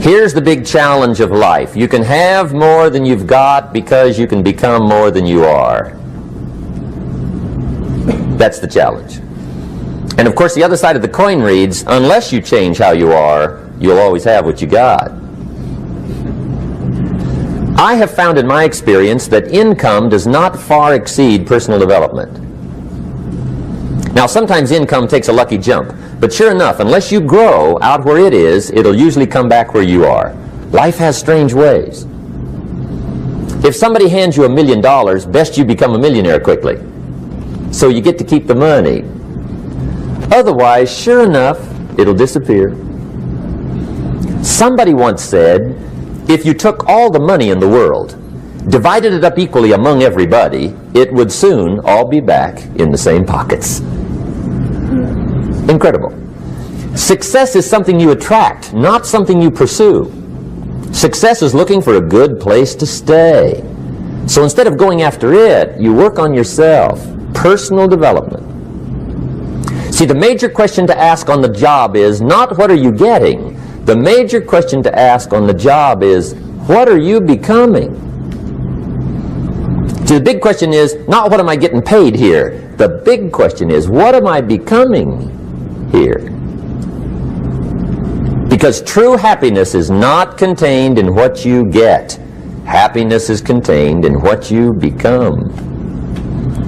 Here's the big challenge of life. You can have more than you've got because you can become more than you are. That's the challenge. And of course the other side of the coin reads, unless you change how you are, you'll always have what you got. I have found in my experience that income does not far exceed personal development. Now sometimes income takes a lucky jump, but sure enough, unless you grow out where it is, it'll usually come back where you are. Life has strange ways. If somebody hands you $1 million, best you become a millionaire quickly, so you get to keep the money. Otherwise, sure enough, it'll disappear. Somebody once said, if you took all the money in the world, divided it up equally among everybody, it would soon all be back in the same pockets. Incredible. Success is something you attract, not something you pursue. Success is looking for a good place to stay. So instead of going after it, you work on yourself. Personal development. See, the major question to ask on the job is not what are you getting. The major question to ask on the job is what are you becoming? See, the big question is not what am I getting paid here. The big question is what am I becoming here? Because true happiness is not contained in what you get. Happiness is contained in what you become.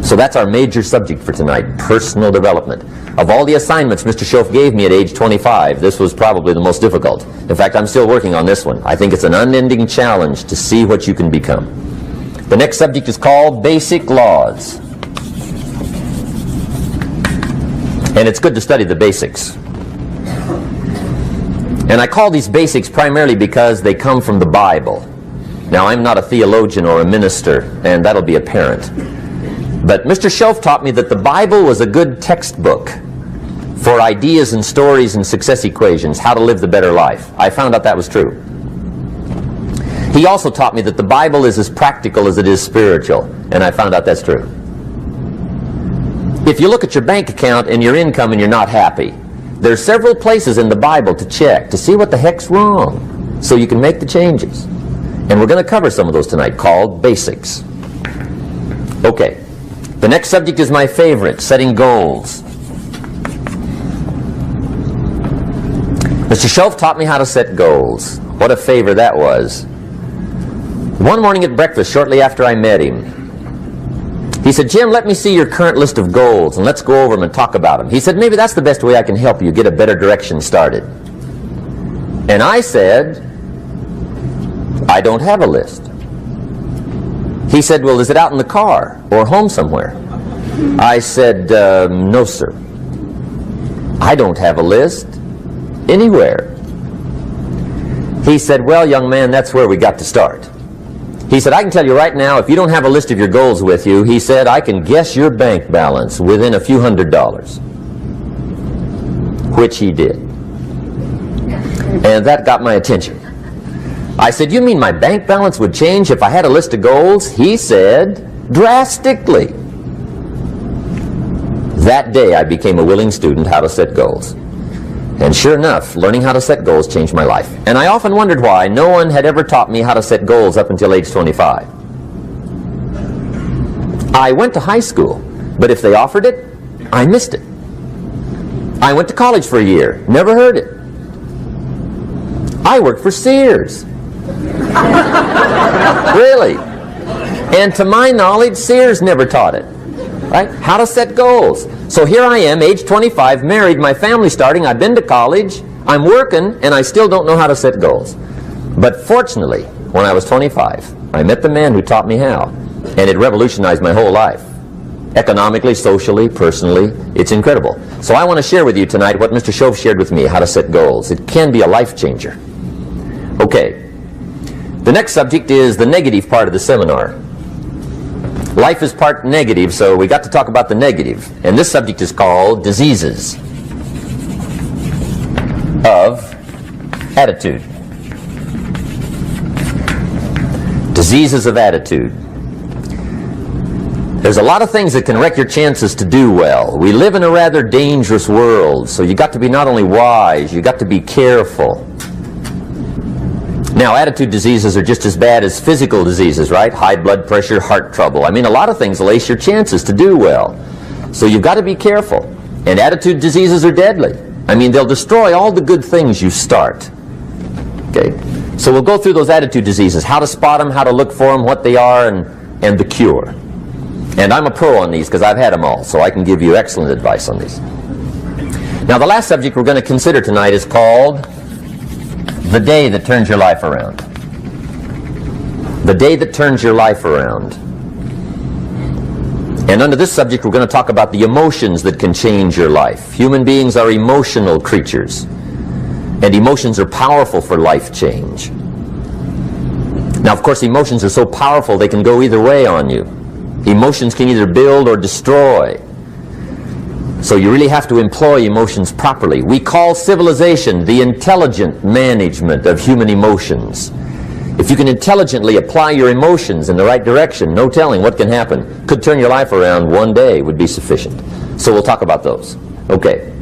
So that's our major subject for tonight, personal development. Of all the assignments Mr. Schoaf gave me at age 25, this was probably the most difficult. In fact, I'm still working on this one. I think it's an unending challenge to see what you can become. The next subject is called Basic Laws. And it's good to study the basics. And I call these basics primarily because they come from the Bible. Now, I'm not a theologian or a minister, and that'll be apparent. But Mr. Schoaf taught me that the Bible was a good textbook for ideas and stories and success equations, how to live the better life. I found out that was true. He also taught me that the Bible is as practical as it is spiritual, and I found out that's true. If you look at your bank account and your income and you're not happy, there's several places in the Bible to check to see what the heck's wrong so you can make the changes. And we're going to cover some of those tonight, called basics. Okay. The next subject is my favorite, setting goals. Mr. Schoaf taught me how to set goals. What a favor that was. One morning at breakfast, shortly after I met him, he said, Jim, let me see your current list of goals and let's go over them and talk about them. He said, maybe that's the best way I can help you get a better direction started. And I said, I don't have a list. He said, well, is it out in the car or home somewhere? I said, no, sir. I don't have a list anywhere. He said, well, young man, that's where we got to start. He said, I can tell you right now, if you don't have a list of your goals with you, he said, I can guess your bank balance within a few $100s. Which he did. And that got my attention. I said, you mean my bank balance would change if I had a list of goals? He said, drastically. That day I became a willing student how to set goals. And sure enough, learning how to set goals changed my life. And I often wondered why no one had ever taught me how to set goals up until age 25. I went to high school, but if they offered it, I missed it. I went to college for a year, never heard it. I worked for Sears. Really? And to my knowledge, Sears never taught it. Right? How to set goals. So here I am, age 25, married, my family's starting, I've been to college, I'm working, and I still don't know how to set goals. But fortunately, when I was 25, I met the man who taught me how, and it revolutionized my whole life. Economically, socially, personally, it's incredible. So I want to share with you tonight what Mr. Schoaf shared with me, how to set goals. It can be a life changer. Okay. The next subject is the negative part of the seminar. Life is part negative, so we got to talk about the negative. And this subject is called diseases of attitude. Diseases of attitude. There's a lot of things that can wreck your chances to do well. We live in a rather dangerous world, so you got to be not only wise, you got to be careful. Now, attitude diseases are just as bad as physical diseases, right? High blood pressure, heart trouble. I mean, a lot of things lace your chances to do well. So you've got to be careful. And attitude diseases are deadly. I mean, they'll destroy all the good things you start. Okay? So we'll go through those attitude diseases, how to spot them, how to look for them, what they are, and the cure. And I'm a pro on these because I've had them all, so I can give you excellent advice on these. Now, the last subject we're going to consider tonight is called the day that turns your life around. The day that turns your life around. And under this subject, we're going to talk about the emotions that can change your life. Human beings are emotional creatures, and emotions are powerful for life change. Now, of course, emotions are so powerful they can go either way on you. Emotions can either build or destroy. So you really have to employ emotions properly. We call civilization the intelligent management of human emotions. If you can intelligently apply your emotions in the right direction, no telling what can happen. Could turn your life around one day would be sufficient. So we'll talk about those. Okay.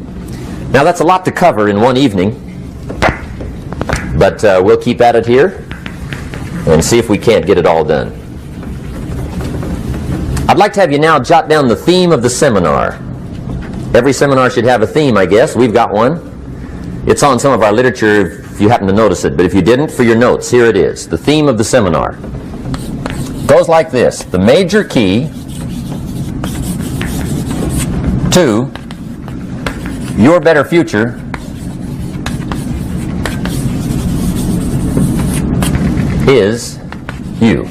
Now that's a lot to cover in one evening, but we'll keep at it here and see if we can't get it all done. I'd like to have you now jot down the theme of the seminar. Every seminar should have a theme, I guess. We've got one. It's on some of our literature if you happen to notice it, but if you didn't, for your notes, here it is. The theme of the seminar goes like this: the major key to your better future is you.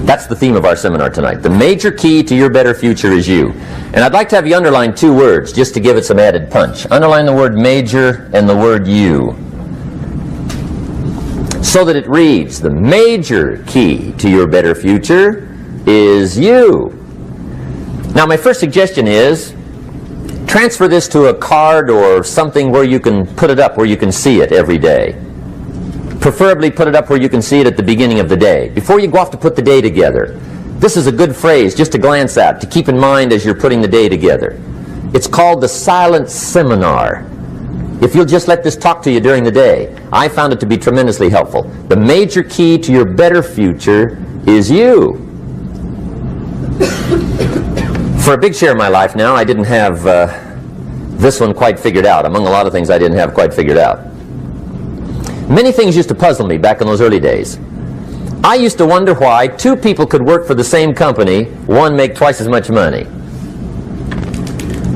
That's the theme of our seminar tonight. The major key to your better future is you. And I'd like to have you underline two words just to give it some added punch. Underline the word major and the word you, so that it reads, the major key to your better future is you. Now, my first suggestion is transfer this to a card or something where you can put it up, where you can see it every day. Preferably put it up where you can see it at the beginning of the day, before you go off to put the day together. This is a good phrase just to glance at, to keep in mind as you're putting the day together. It's called the silent seminar. If you'll just let this talk to you during the day, I found it to be tremendously helpful. The major key to your better future is you. For a big share of my life now, I didn't have this one quite figured out, among a lot of things I didn't have quite figured out. Many things used to puzzle me back in those early days. I used to wonder why two people could work for the same company, one make twice as much money.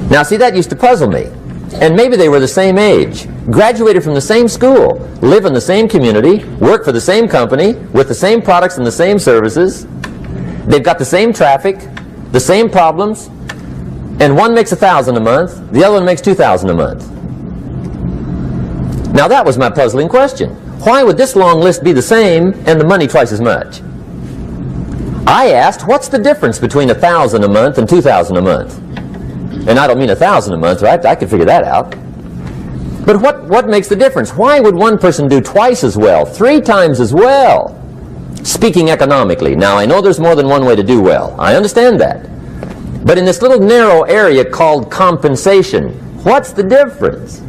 Now, see, that used to puzzle me. And maybe they were the same age, graduated from the same school, live in the same community, work for the same company, with the same products and the same services. They've got the same traffic, the same problems, and one makes $1,000 a month, the other one makes $2,000 a month. Now that was my puzzling question. Why would this long list be the same and the money twice as much? I asked, what's the difference between $1,000 a month and $2,000 a month? And I don't mean $1,000 a month, right? I could figure that out. But what makes the difference? Why would one person do twice as well, 3 times as well? Speaking economically. Now, I know there's more than one way to do well. I understand that. But in this little narrow area called compensation, what's the difference?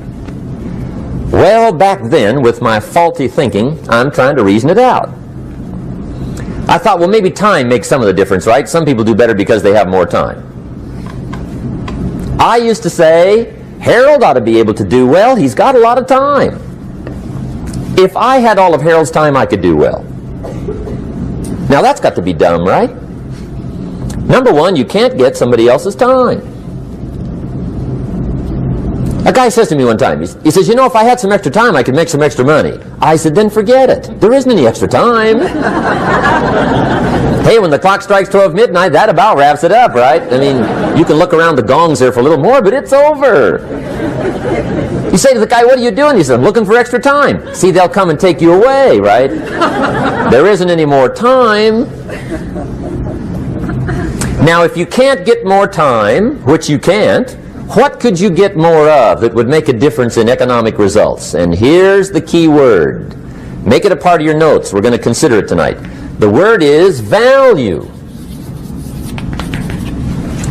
Well, back then, with my faulty thinking, I'm trying to reason it out. I thought, well, maybe time makes some of the difference, right? Some people do better because they have more time. I used to say, Harold ought to be able to do well. He's got a lot of time. If I had all of Harold's time, I could do well. Now, that's got to be dumb, right? Number one, you can't get somebody else's time. A guy says to me one time, he says, you know, if I had some extra time, I could make some extra money. I said, then forget it. There isn't any extra time. Hey, when the clock strikes 12 midnight, that about wraps it up, right? I mean, you can look around the gongs there for a little more, but it's over. You say to the guy, what are you doing? He says, I'm looking for extra time. See, they'll come and take you away, right? There isn't any more time. Now, if you can't get more time, which you can't, what could you get more of that would make a difference in economic results? And here's the key word. Make it a part of your notes. We're going to consider it tonight. The word is value.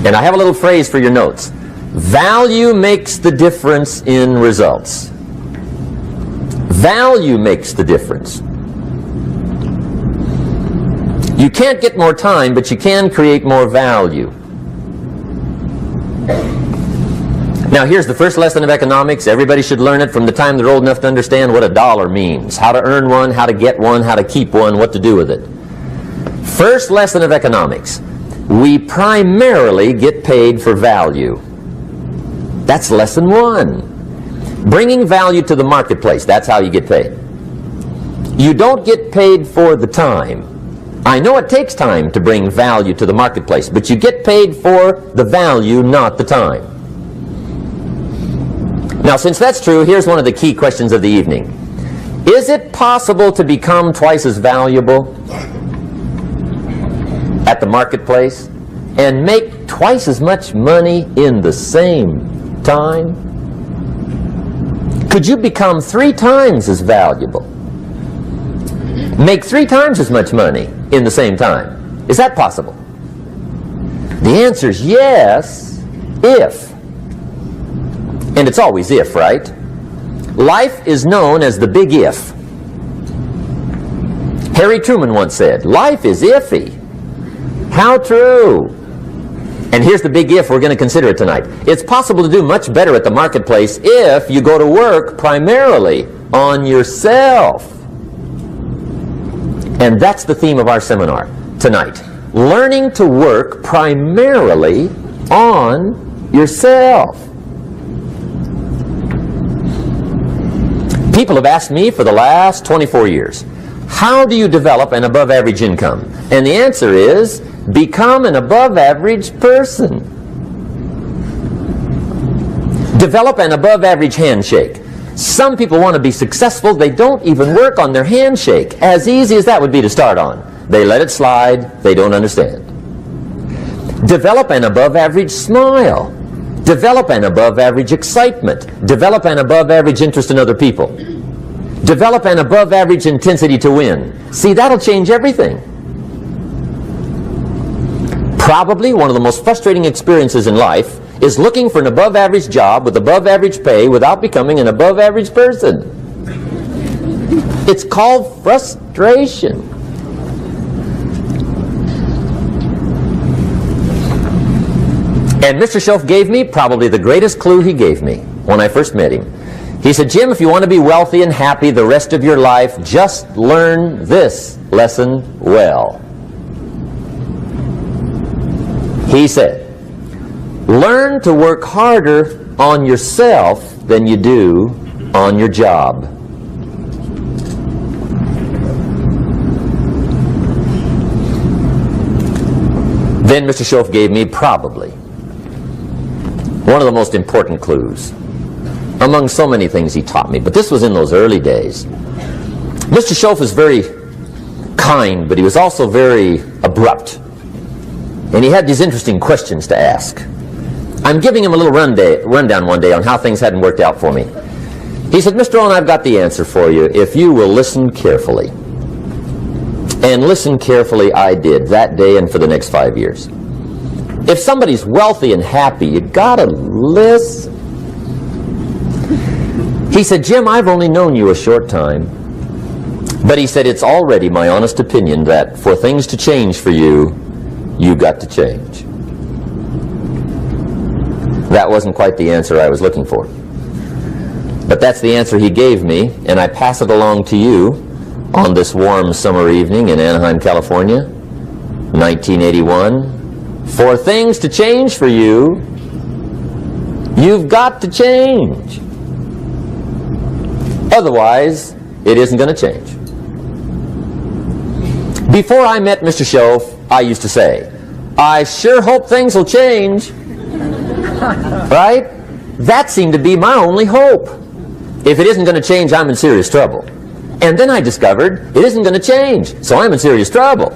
And I have a little phrase for your notes. Value makes the difference in results. Value makes the difference. You can't get more time, but you can create more value. Now here's the first lesson of economics. Everybody should learn it from the time they're old enough to understand what a dollar means. How to earn one, how to get one, how to keep one, what to do with it. First lesson of economics. We primarily get paid for value. That's lesson one. Bringing value to the marketplace. That's how you get paid. You don't get paid for the time. I know it takes time to bring value to the marketplace, but you get paid for the value, not the time. Now, since that's true, here's one of the key questions of the evening. Is it possible to become twice as valuable at the marketplace and make twice as much money in the same time? Could you become 3 times as valuable? Make 3 times as much money in the same time? Is that possible? The answer is yes, if. And it's always if, right? Life is known as the big if. Harry Truman once said, life is iffy. How true. And here's the big if we're going to consider tonight. It's possible to do much better at the marketplace if you go to work primarily on yourself. And that's the theme of our seminar tonight. Learning to work primarily on yourself. People have asked me for the last 24 years, how do you develop an above-average income? And the answer is, become an above-average person. Develop an above-average handshake. Some people want to be successful, they don't even work on their handshake. As easy as that would be to start on. They let it slide, they don't understand. Develop an above-average smile. Develop an above-average excitement. Develop an above-average interest in other people. Develop an above-average intensity to win. See, that'll change everything. Probably one of the most frustrating experiences in life is looking for an above-average job with above-average pay without becoming an above-average person. It's called frustration. And Mr. Shoaff gave me probably the greatest clue he gave me when I first met him. He said, Jim, if you want to be wealthy and happy the rest of your life, just learn this lesson well. He said, learn to work harder on yourself than you do on your job. Then Mr. Shoaff gave me probably one of the most important clues among so many things he taught me, but this was in those early days. Mr. Shoaff was very kind, but he was also very abrupt. And he had these interesting questions to ask. I'm giving him a little rundown one day on how things hadn't worked out for me. He said, Mr. Rohn, I've got the answer for you if you will listen carefully. And listen carefully I did that day and for the next 5 years. If somebody's wealthy and happy, you gotta listen. He said, Jim, I've only known you a short time. But he said, it's already my honest opinion that for things to change for you, you've got to change. That wasn't quite the answer I was looking for. But that's the answer he gave me, and I pass it along to you on this warm summer evening in Anaheim, California, 1981. For things to change for you, you've got to change. Otherwise, it isn't going to change. Before I met Mr. Shoaff, I used to say, I sure hope things will change. Right? That seemed to be my only hope. If it isn't going to change, I'm in serious trouble. And then I discovered it isn't going to change, so I'm in serious trouble.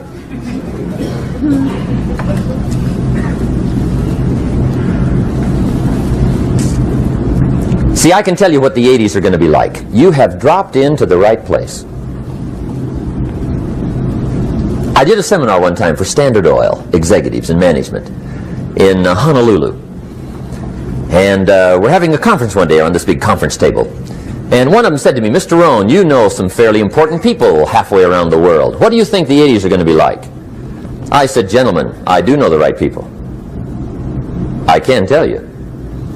See, I can tell you what the 80s are going to be like. You have dropped into the right place. I did a seminar one time for Standard Oil executives and management in Honolulu. And we're having a conference one day on this big conference table. And one of them said to me, Mr. Rohn, you know some fairly important people halfway around the world. What do you think the 80s are going to be like? I said, gentlemen, I do know the right people. I can tell you.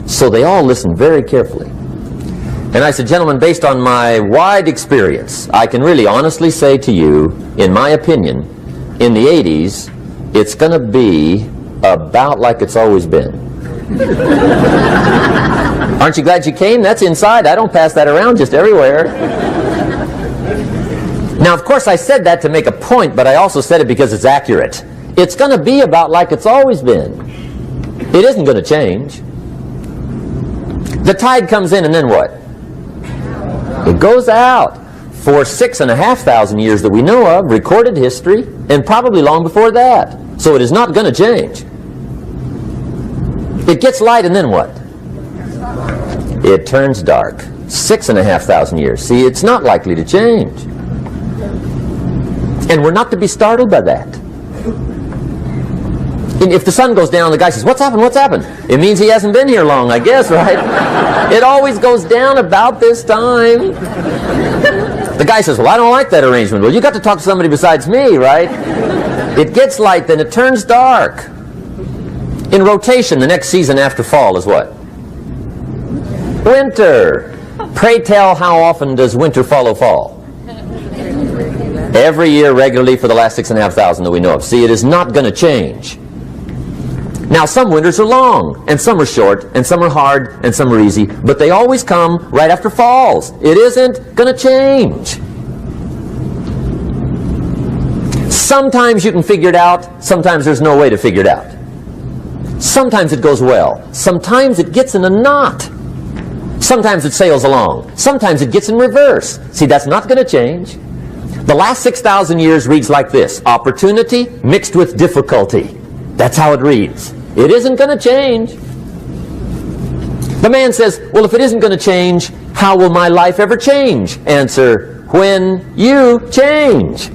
So they all listened very carefully. And I said, gentlemen, based on my wide experience, I can really honestly say to you, in my opinion, in the 80s, it's going to be about like it's always been. Aren't you glad you came? That's inside. I don't pass that around just everywhere. Now, of course, I said that to make a point, but I also said it because it's accurate. It's going to be about like it's always been. It isn't going to change. The tide comes in, and then what? It goes out. For 6,500 years that we know of, recorded history, and probably long before that. So it is not going to change. It gets light, and then what? It turns dark. 6,500 years. See, it's not likely to change. And we're not to be startled by that. And if the sun goes down, the guy says, what's happened, what's happened? It means he hasn't been here long, I guess, right? It always goes down about this time. The guy says, well, I don't like that arrangement. Well, you got to talk to somebody besides me, right? It gets light, then it turns dark. In rotation, the next season after fall is what? Winter. Pray tell, how often does winter follow fall? Every year regularly for the last 6,500 that we know of. See, it is not going to change. Now, some winters are long, and some are short, and some are hard, and some are easy, but they always come right after falls. It isn't going to change. Sometimes you can figure it out, sometimes there's no way to figure it out. Sometimes it goes well, sometimes it gets in a knot. Sometimes it sails along, sometimes it gets in reverse. See, that's not going to change. The last 6,000 years reads like this: opportunity mixed with difficulty. That's how it reads. It isn't going to change. The man says, well, if it isn't going to change, how will my life ever change? Answer, when you change.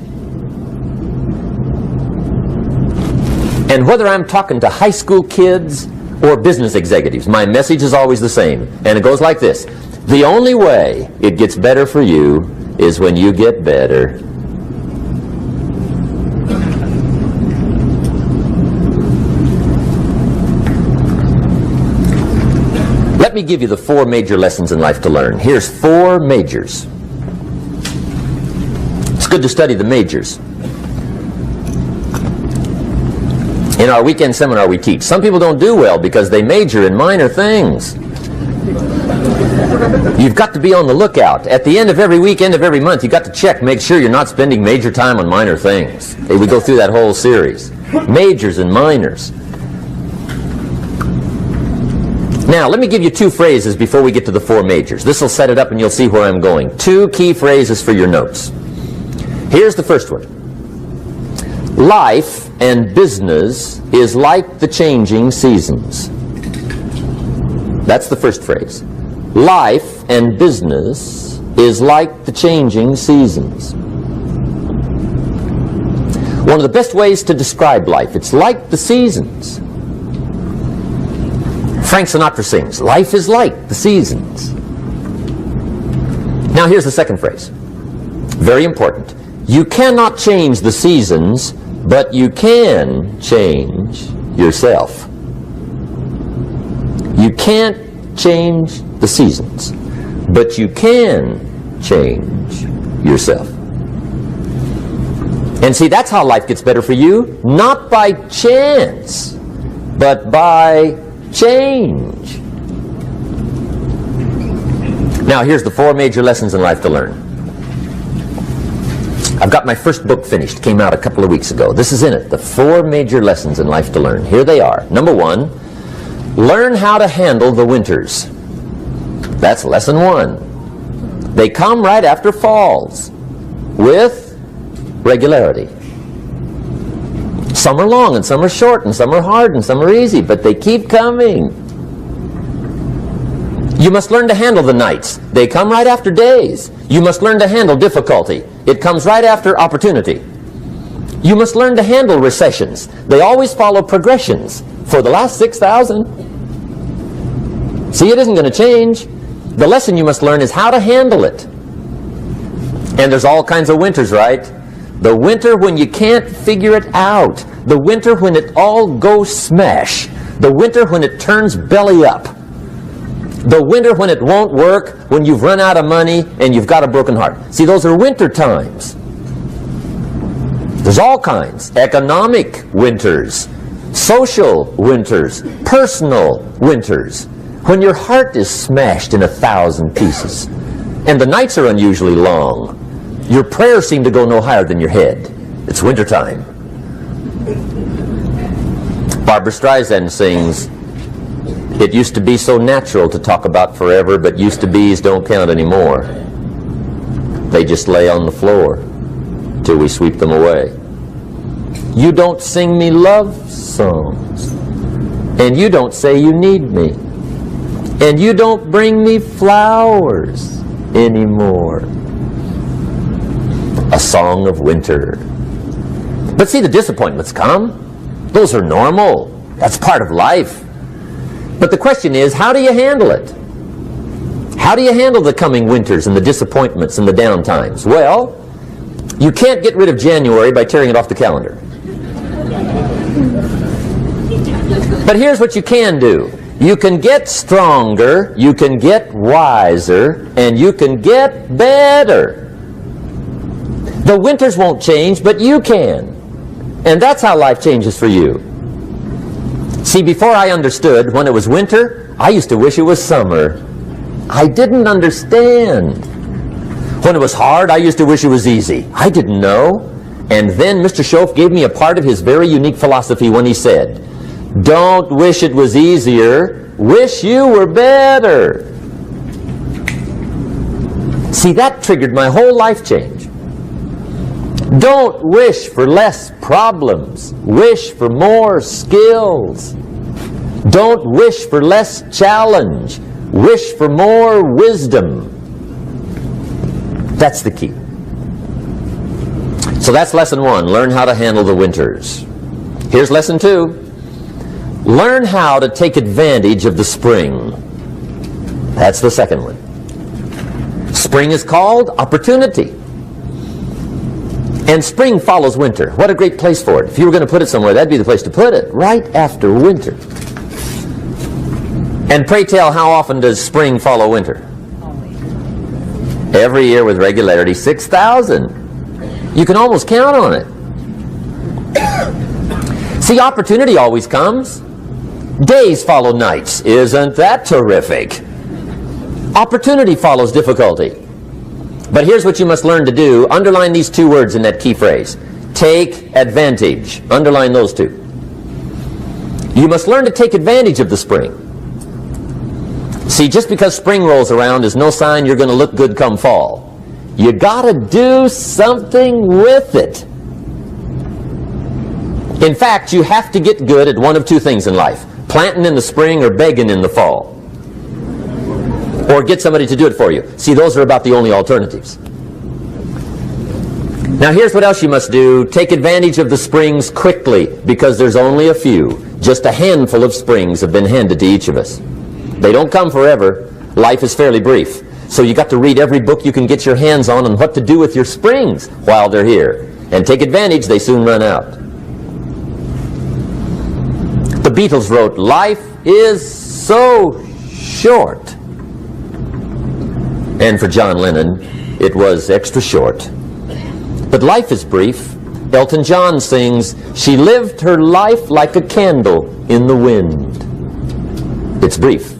And whether I'm talking to high school kids or business executives, my message is always the same. And it goes like this: the only way it gets better for you is when you get better. Let me give you the 4 major lessons in life to learn. Here's 4 majors. It's good to study the majors. In our weekend seminar we teach. Some people don't do well because they major in minor things. You've got to be on the lookout. At the end of every week, end of every month, you've got to check, make sure you're not spending major time on minor things. We go through that whole series. Majors and minors. Now, let me give you 2 phrases before we get to the 4 majors. This will set it up and you'll see where I'm going. 2 key phrases for your notes. Here's the first one. Life and business is like the changing seasons. That's the first phrase. Life and business is like the changing seasons. One of the best ways to describe life, it's like the seasons. Frank Sinatra sings, life is like the seasons. Now here's the second phrase. Very important. You cannot change the seasons, but you can change yourself. You can't change the seasons, but you can change yourself. And see, that's how life gets better for you, not by chance, but by change. Now, here's the 4 major lessons in life to learn. I've got my first book finished. Came out a couple of weeks ago. This is in it. The 4 major lessons in life to learn. Here they are. Number 1, learn how to handle the winters. That's lesson 1. They come right after falls with regularity. Some are long, and some are short, and some are hard, and some are easy, but they keep coming. You must learn to handle the nights. They come right after days. You must learn to handle difficulty. It comes right after opportunity. You must learn to handle recessions. They always follow progressions. For the last 6,000. See, it isn't going to change. The lesson you must learn is how to handle it. And there's all kinds of winters, right? The winter when you can't figure it out. The winter when it all goes smash. The winter when it turns belly up. The winter when it won't work, when you've run out of money and you've got a broken heart. See, those are winter times. There's all kinds. Economic winters, social winters, personal winters. When your heart is smashed in 1,000 pieces and the nights are unusually long, your prayers seem to go no higher than your head. It's wintertime. Barbara Streisand sings, "It used to be so natural to talk about forever, but used to be's don't count anymore. They just lay on the floor till we sweep them away. You don't sing me love songs, and you don't say you need me, and you don't bring me flowers anymore." A song of winter. But see, the disappointments come. Those are normal. That's part of life. But the question is, how do you handle it? How do you handle the coming winters and the disappointments and the down times? Well, you can't get rid of January by tearing it off the calendar. But here's what you can do. You can get stronger, you can get wiser, and you can get better. The winters won't change, but you can. And that's how life changes for you. See, before I understood when it was winter, I used to wish it was summer. I didn't understand. When it was hard, I used to wish it was easy. I didn't know. And then Mr. Schoaf gave me a part of his very unique philosophy when he said, "Don't wish it was easier, wish you were better." See, that triggered my whole life change. Don't wish for less problems. Wish for more skills. Don't wish for less challenge. Wish for more wisdom. That's the key. So that's lesson 1. Learn how to handle the winters. Here's lesson 2. Learn how to take advantage of the spring. That's the second one. Spring is called opportunity. And spring follows winter. What a great place for it. If you were going to put it somewhere, that'd be the place to put it, right after winter. And pray tell, how often does spring follow winter? Every year with regularity, 6,000. You can almost count on it. See, opportunity always comes. Days follow nights. Isn't that terrific? Opportunity follows difficulty. But here's what you must learn to do. Underline these 2 words in that key phrase. Take advantage. Underline those 2. You must learn to take advantage of the spring. See, just because spring rolls around is no sign you're going to look good come fall. You got to do something with it. In fact, you have to get good at one of 2 things in life. Planting in the spring or begging in the fall. Or get somebody to do it for you. See, those are about the only alternatives. Now here's what else you must do. Take advantage of the springs quickly, because there's only a few. Just a handful of springs have been handed to each of us. They don't come forever. Life is fairly brief. So you got to read every book you can get your hands on what to do with your springs while they're here. And take advantage, they soon run out. The Beatles wrote, "Life is so short." And for John Lennon, it was extra short. But life is brief. Elton John sings, "She lived her life like a candle in the wind." It's brief.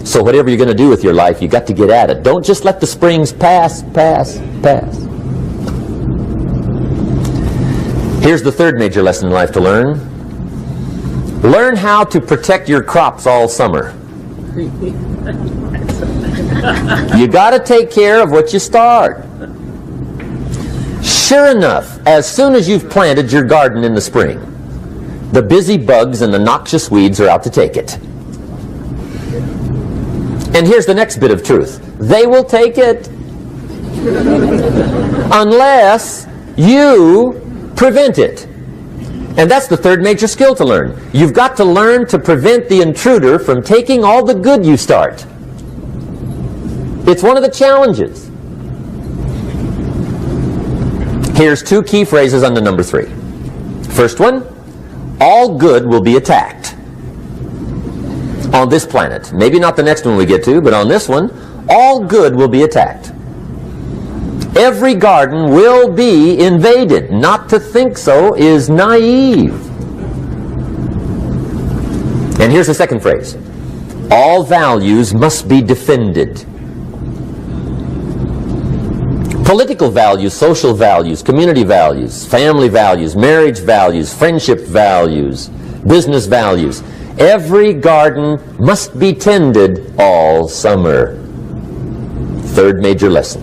So whatever you're going to do with your life, you got to get at it. Don't just let the springs pass. Here's the third major lesson in life to learn. Learn how to protect your crops all summer. You got to take care of what you start. Sure enough, as soon as you've planted your garden in the spring, the busy bugs and the noxious weeds are out to take it. And here's the next bit of truth. They will take it unless you prevent it. And that's the third major skill to learn. You've got to learn to prevent the intruder from taking all the good you start. It's one of the challenges. Here's two key phrases under number 3. First one, all good will be attacked on this planet. Maybe not the next one we get to, but on this one, all good will be attacked. Every garden will be invaded. Not to think so is naive. And here's the second phrase. All values must be defended. Political values, social values, community values, family values, marriage values, friendship values, business values. Every garden must be tended all summer. Third major lesson.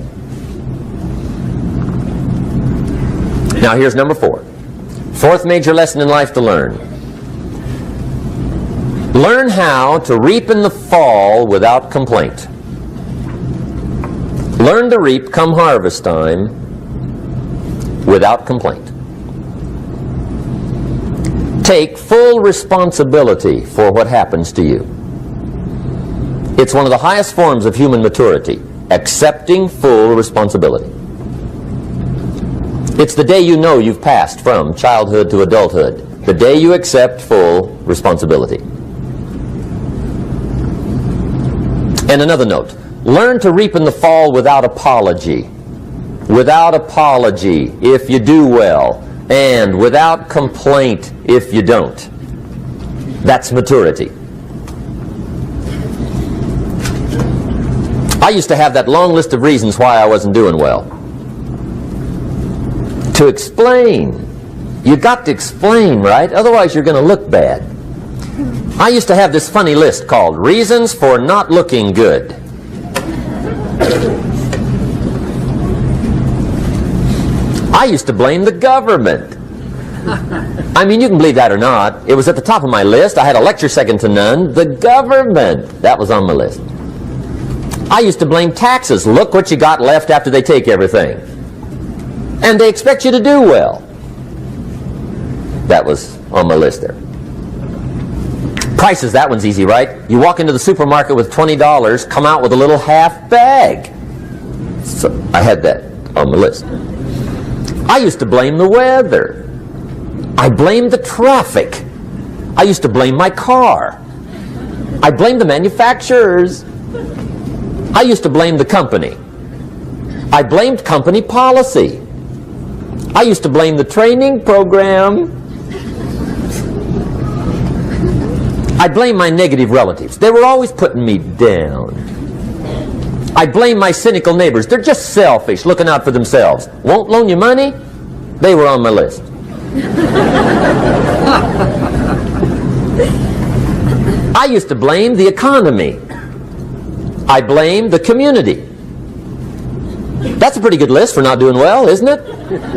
Now here's number 4. Fourth major lesson in life to learn. Learn how to reap in the fall without complaint. Learn to reap come harvest time without complaint. Take full responsibility for what happens to you. It's one of the highest forms of human maturity, accepting full responsibility. It's the day you know you've passed from childhood to adulthood, the day you accept full responsibility. And another note, learn to reap in the fall without apology. Without apology if you do well, and without complaint if you don't. That's maturity. I used to have that long list of reasons why I wasn't doing well. To explain. You got to explain, right? Otherwise you're going to look bad. I used to have this funny list called Reasons for Not Looking Good. I used to blame the government. I mean, you can believe that or not. It was at the top of my list. I had a lecture second to none. The government. That was on my list. I used to blame taxes. Look what you got left after they take everything. And they expect you to do well. That was on my list there. Prices, that one's easy, right? You walk into the supermarket with $20, come out with a little half bag. So I had that on the list. I used to blame the weather. I blamed the traffic. I used to blame my car. I blamed the manufacturers. I used to blame the company. I blamed company policy. I used to blame the training program. I blame my negative relatives. They were always putting me down. I blame my cynical neighbors. They're just selfish, looking out for themselves. Won't loan you money? They were on my list. I used to blame the economy. I blamed the community. That's a pretty good list for not doing well, isn't it?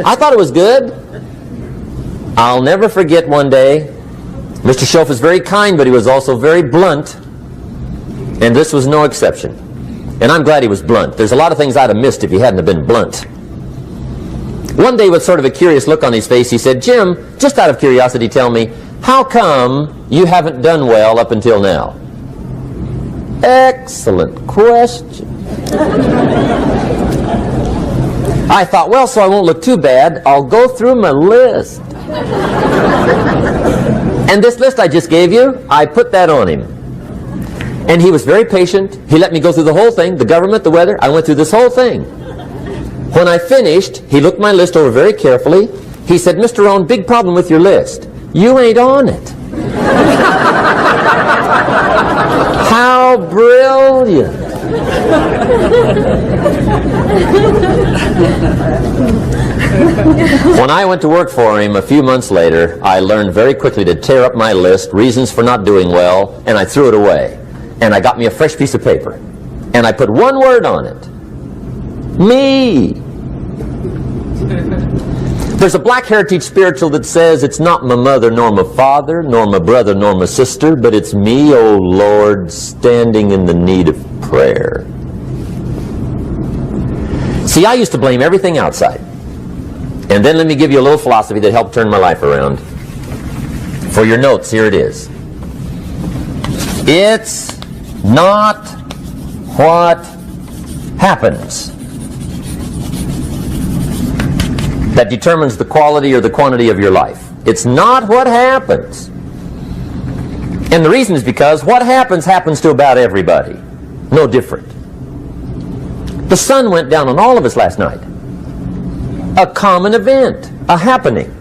I thought it was good. I'll never forget one day, Mr. Schoaf was very kind, but he was also very blunt, and this was no exception. And I'm glad he was blunt. There's a lot of things I'd have missed if he hadn't have been blunt. One day, with sort of a curious look on his face, he said, "Jim, just out of curiosity, tell me, how come you haven't done well up until now?" Excellent question. I thought, well, so I won't look too bad, I'll go through my list. And this list I just gave you, I put that on him. And he was very patient. He let me go through the whole thing, the government, the weather. I went through this whole thing. When I finished, he looked my list over very carefully. He said, "Mr. Rohn, big problem with your list. You ain't on it." How brilliant. When I went to work for him a few months later, I learned very quickly to tear up my list, reasons for not doing well, and I threw it away. And I got me a fresh piece of paper. And I put one word on it. Me. There's a Black Heritage spiritual that says, "It's not my mother nor my father, nor my brother nor my sister, but it's me, O Lord, standing in the need of prayer." See, I used to blame everything outside. And then let me give you a little philosophy that helped turn my life around. For your notes, here it is. It's not what happens that determines the quality or the quantity of your life. It's not what happens. And the reason is because what happens happens to about everybody. No different. The sun went down on all of us last night. A common event, a happening.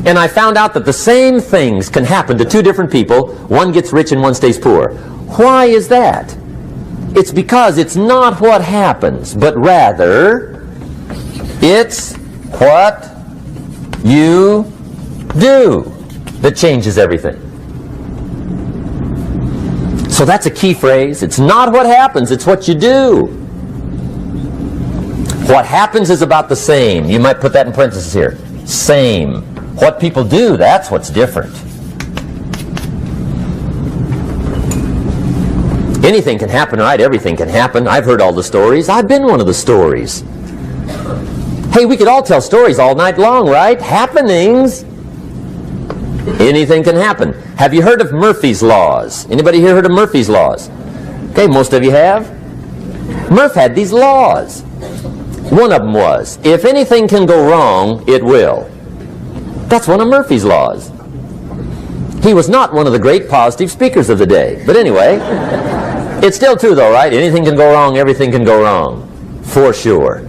And I found out that the same things can happen to two different people. One gets rich and one stays poor. Why is that? It's because it's not what happens, but rather it's what you do that changes everything. So that's a key phrase. It's not what happens, it's what you do. What happens is about the same. You might put that in parentheses here. Same. What people do, that's what's different. Anything can happen, right? Everything can happen. I've heard all the stories. I've been one of the stories. Hey, we could all tell stories all night long, right? Happenings. Anything can happen. Have you heard of Murphy's Laws? Anybody here heard of Murphy's Laws? Okay, most of you have. Murph had these laws. One of them was, if anything can go wrong, it will. That's one of Murphy's Laws. He was not one of the great positive speakers of the day. But anyway, it's still true though, right? Anything can go wrong, everything can go wrong. For sure.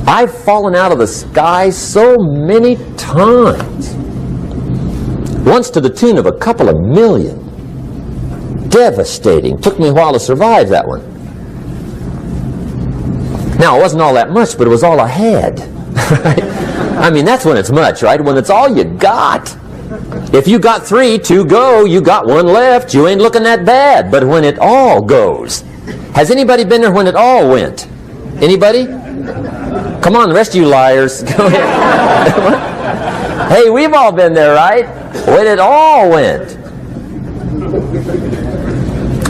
I've fallen out of the sky so many times. Once to the tune of a couple of million. Devastating. Took me a while to survive that one. Now, it wasn't all that much, but it was all I had. Right? I mean, that's when it's much, right? When it's all you got. If you got 3, 2 go, you got 1 left, you ain't looking that bad. But when it all goes. Has anybody been there when it all went? Anybody? Come on, the rest of you liars. Go ahead. Hey, we've all been there, right? When it all went.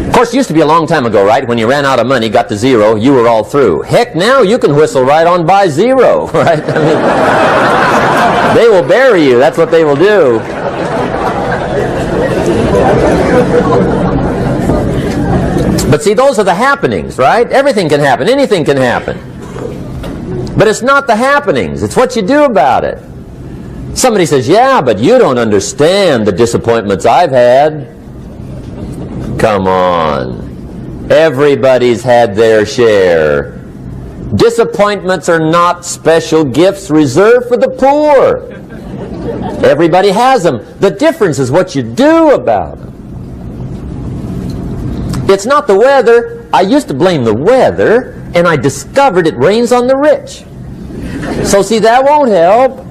Of course, it used to be a long time ago, right? When you ran out of money, got to 0, you were all through. Heck, now you can whistle right on by 0, right? I mean, they will bury you. That's what they will do. But see, those are the happenings, right? Everything can happen. Anything can happen. But it's not the happenings. It's what you do about it. Somebody says, yeah, but you don't understand the disappointments I've had. Come on. Everybody's had their share. Disappointments are not special gifts reserved for the poor. Everybody has them. The difference is what you do about them. It's not the weather. I used to blame the weather, and I discovered it rains on the rich. So see, that won't help.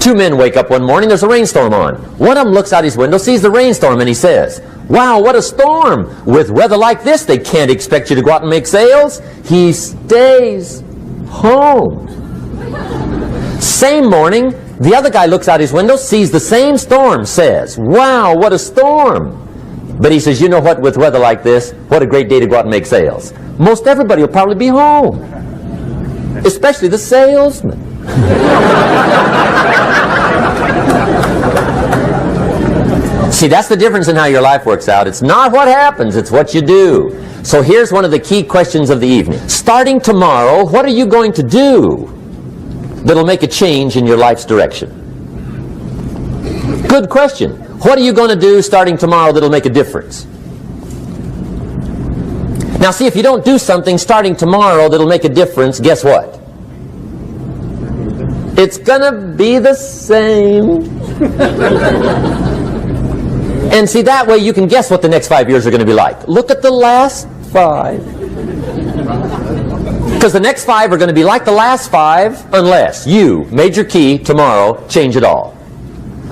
2 men wake up one morning, there's a rainstorm on. One of them looks out his window, sees the rainstorm, and he says, wow, what a storm. With weather like this, they can't expect you to go out and make sales. He stays home. Same morning, the other guy looks out his window, sees the same storm, says, wow, what a storm. But he says, you know what, with weather like this, what a great day to go out and make sales. Most everybody will probably be home. Especially the salesman. See, that's the difference in how your life works out. It's not what happens, it's what you do. So here's one of the key questions of the evening. Starting tomorrow, what are you going to do that'll make a change in your life's direction? Good question. What are you going to do starting tomorrow that'll make a difference? Now see, if you don't do something starting tomorrow that'll make a difference, guess what? It's gonna be the same. And see, that way you can guess what the next 5 years are going to be like. Look at the last 5. Because the next 5 are going to be like the last 5 unless you, major key, tomorrow, change it all.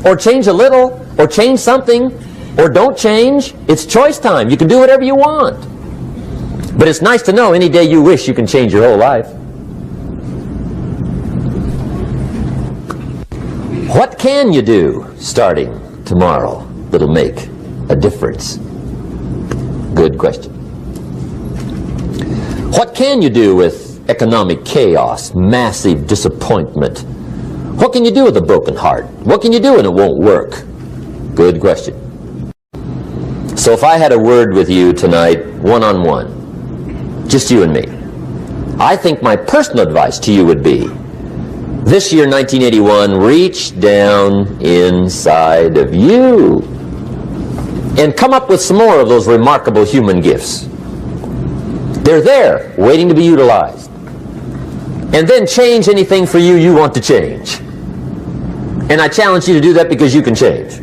Or change a little, or change something, or don't change. It's choice time. You can do whatever you want. But it's nice to know any day you wish you can change your whole life. What can you do starting tomorrow that'll make a difference? Good question. What can you do with economic chaos, massive disappointment? What can you do with a broken heart? What can you do when it won't work? Good question. So if I had a word with you tonight, one-on-one, just you and me. I think my personal advice to you would be, this year, 1981, reach down inside of you and come up with some more of those remarkable human gifts. They're there, waiting to be utilized. And then change anything for you you want to change. And I challenge you to do that because you can change.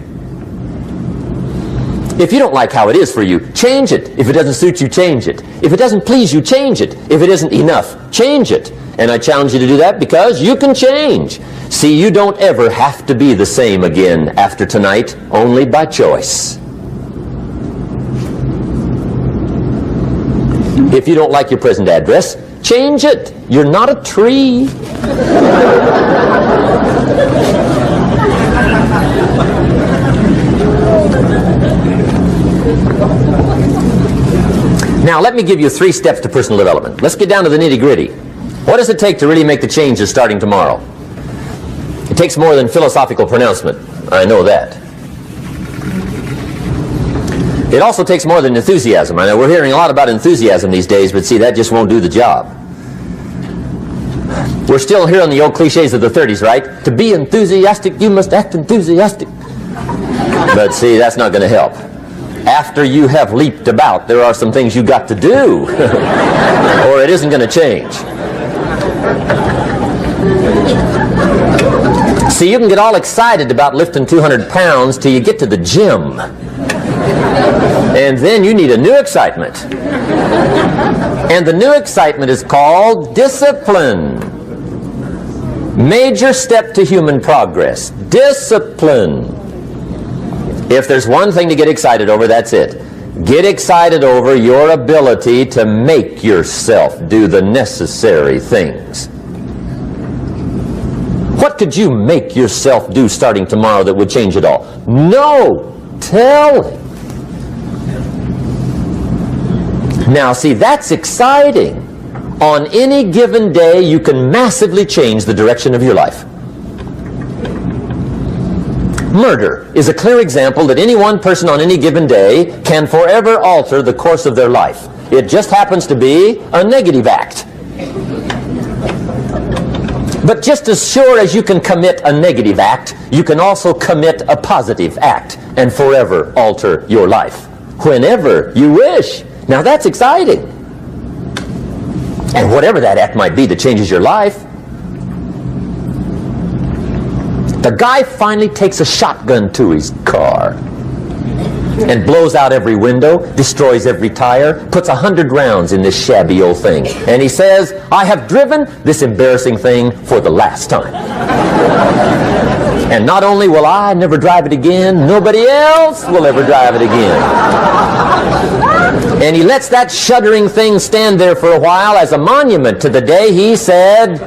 If you don't like how it is for you, change it. If it doesn't suit you, change it. If it doesn't please you, change it. If it isn't enough, change it. And I challenge you to do that because you can change. See, you don't ever have to be the same again after tonight, only by choice. If you don't like your present address, change it. You're not a tree. Now, let me give you 3 steps to personal development. Let's get down to the nitty-gritty. What does it take to really make the changes starting tomorrow? It takes more than philosophical pronouncement. I know that. It also takes more than enthusiasm. I know we're hearing a lot about enthusiasm these days, but see, that just won't do the job. We're still hearing the old cliches of the 30s, right? To be enthusiastic, you must act enthusiastic. But see, that's not going to help. After you have leaped about, there are some things you got to do, or it isn't going to change. See, you can get all excited about lifting 200 pounds till you get to the gym. And then you need a new excitement. And the new excitement is called discipline. Major step to human progress. Discipline. If there's one thing to get excited over, that's it. Get excited over your ability to make yourself do the necessary things. What could you make yourself do starting tomorrow that would change it all? No telling. Now, see, that's exciting. On any given day, you can massively change the direction of your life. Murder is a clear example that any one person on any given day can forever alter the course of their life. It just happens to be a negative act. But just as sure as you can commit a negative act, you can also commit a positive act and forever alter your life whenever you wish. Now that's exciting. And whatever that act might be that changes your life. The guy finally takes a shotgun to his car and blows out every window, destroys every tire, puts 100 rounds in this shabby old thing. And he says, I have driven this embarrassing thing for the last time. And not only will I never drive it again, nobody else will ever drive it again. And he lets that shuddering thing stand there for a while as a monument to the day he said,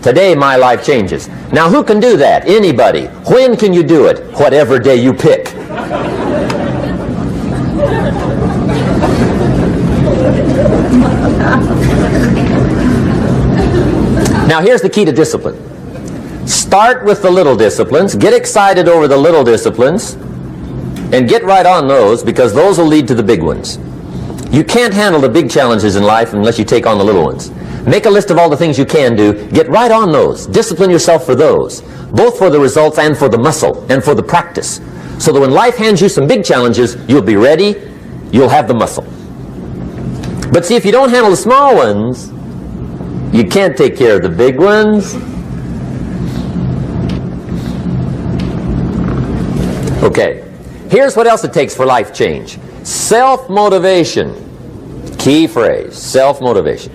today my life changes. Now who can do that? Anybody. When can you do it? Whatever day you pick. Now here's the key to discipline. Start with the little disciplines. Get excited over the little disciplines. And get right on those, because those will lead to the big ones. You can't handle the big challenges in life unless you take on the little ones. Make a list of all the things you can do. Get right on those. Discipline yourself for those, both for the results and for the muscle and for the practice. So that when life hands you some big challenges, you'll be ready, you'll have the muscle. But see, if you don't handle the small ones, you can't take care of the big ones. Okay, here's what else it takes for life change. Self-motivation. Key phrase, self-motivation.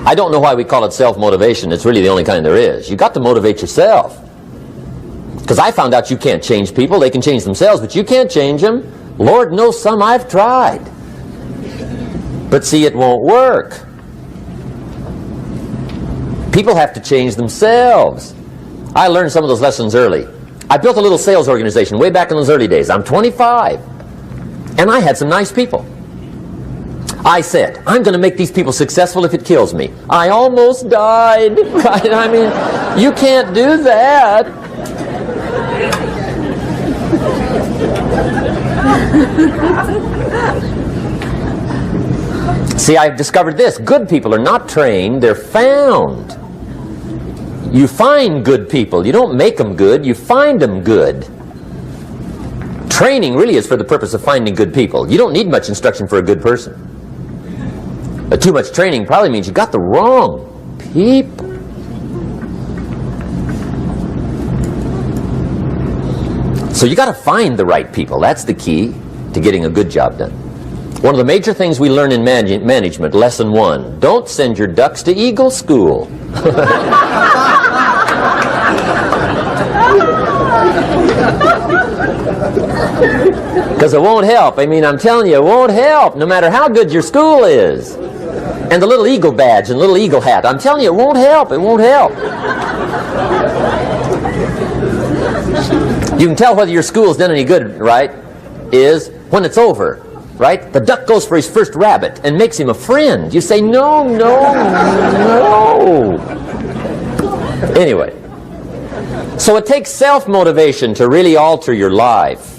I don't know why we call it self-motivation. It's really the only kind there is. You got to motivate yourself. Because I found out you can't change people. They can change themselves, but you can't change them. Lord knows some I've tried. But see, it won't work. People have to change themselves. I learned some of those lessons early. I built a little sales organization way back in those early days. I'm 25. And I had some nice people. I said, I'm going to make these people successful if it kills me. I almost died. Right? I mean, you can't do that. See, I've discovered this. Good people are not trained, they're found. You find good people. You don't make them good, you find them good. Training really is for the purpose of finding good people. You don't need much instruction for a good person. Too much training probably means you got the wrong people. So you got to find the right people. That's the key to getting a good job done. One of the major things we learn in management, lesson 1, don't send your ducks to Eagle School. Because it won't help. I mean, I'm telling you, it won't help, no matter how good your school is. And the little eagle badge and little eagle hat, I'm telling you, it won't help. It won't help. You can tell whether your school's done any good, right, is when it's over, right? The duck goes for his first rabbit and makes him a friend. You say, no, no, no. Anyway, so it takes self-motivation to really alter your life.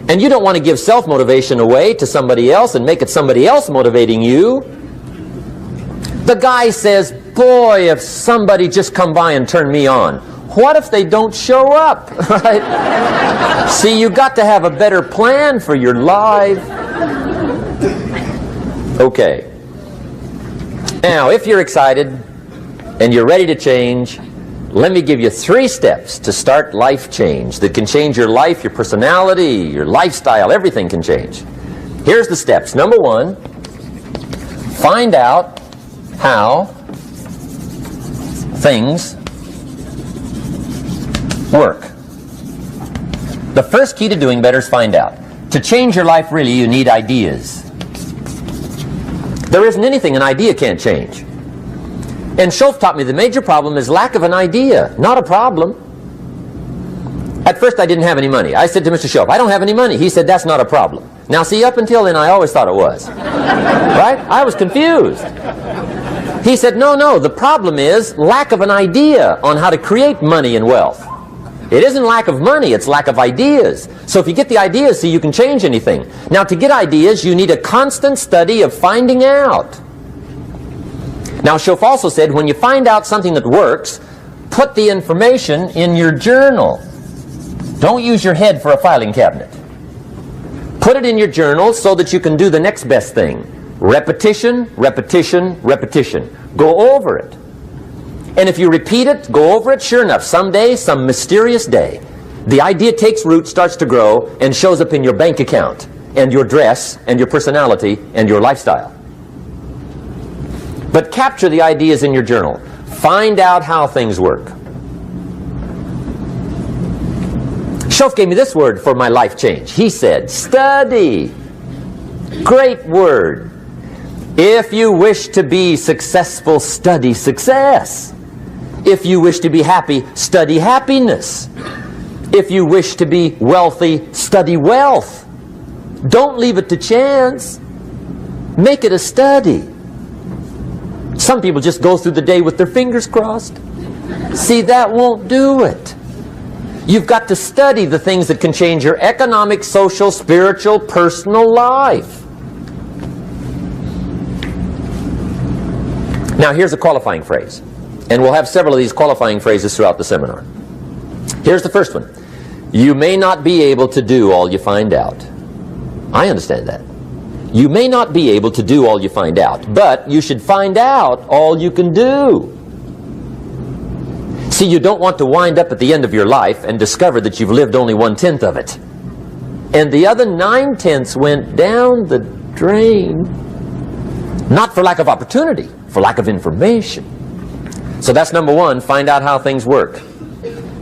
And you don't want to give self-motivation away to somebody else and make it somebody else motivating you. The guy says, boy, if somebody just come by and turn me on. What if they don't show up? Right? See, you got to have a better plan for your life. Okay. Now, if you're excited and you're ready to change, let me give you 3 steps to start life change that can change your life, your personality, your lifestyle, everything can change. Here's the steps. Number 1, find out how things work. The first key to doing better is find out. To change your life, really, you need ideas. There isn't anything an idea can't change. And Schoff taught me the major problem is lack of an idea, not a problem. At first I didn't have any money. I said to Mr. Schoff, I don't have any money. He said, that's not a problem. Now see, up until then I always thought it was. Right? I was confused. He said, no, no, the problem is lack of an idea on how to create money and wealth. It isn't lack of money, it's lack of ideas. So if you get the ideas, see, you can change anything. Now to get ideas, you need a constant study of finding out. Now Schoff also said, when you find out something that works, put the information in your journal. Don't use your head for a filing cabinet. Put it in your journal so that you can do the next best thing. Repetition, repetition, repetition. Go over it. And if you repeat it, go over it, sure enough, someday, some mysterious day, the idea takes root, starts to grow, and shows up in your bank account, and your dress, and your personality, and your lifestyle. But capture the ideas in your journal. Find out how things work. Schoff gave me this word for my life change. He said, study. Great word. If you wish to be successful, study success. If you wish to be happy, study happiness. If you wish to be wealthy, study wealth. Don't leave it to chance. Make it a study. Some people just go through the day with their fingers crossed. See, that won't do it. You've got to study the things that can change your economic, social, spiritual, personal life. Now here's a qualifying phrase. And we'll have several of these qualifying phrases throughout the seminar. Here's the first one. You may not be able to do all you find out. I understand that. You may not be able to do all you find out, but you should find out all you can do. See, you don't want to wind up at the end of your life and discover that you've lived only 1/10 of it. And the other 9/10 went down the drain. Not for lack of opportunity, for lack of information. So that's number 1, find out how things work.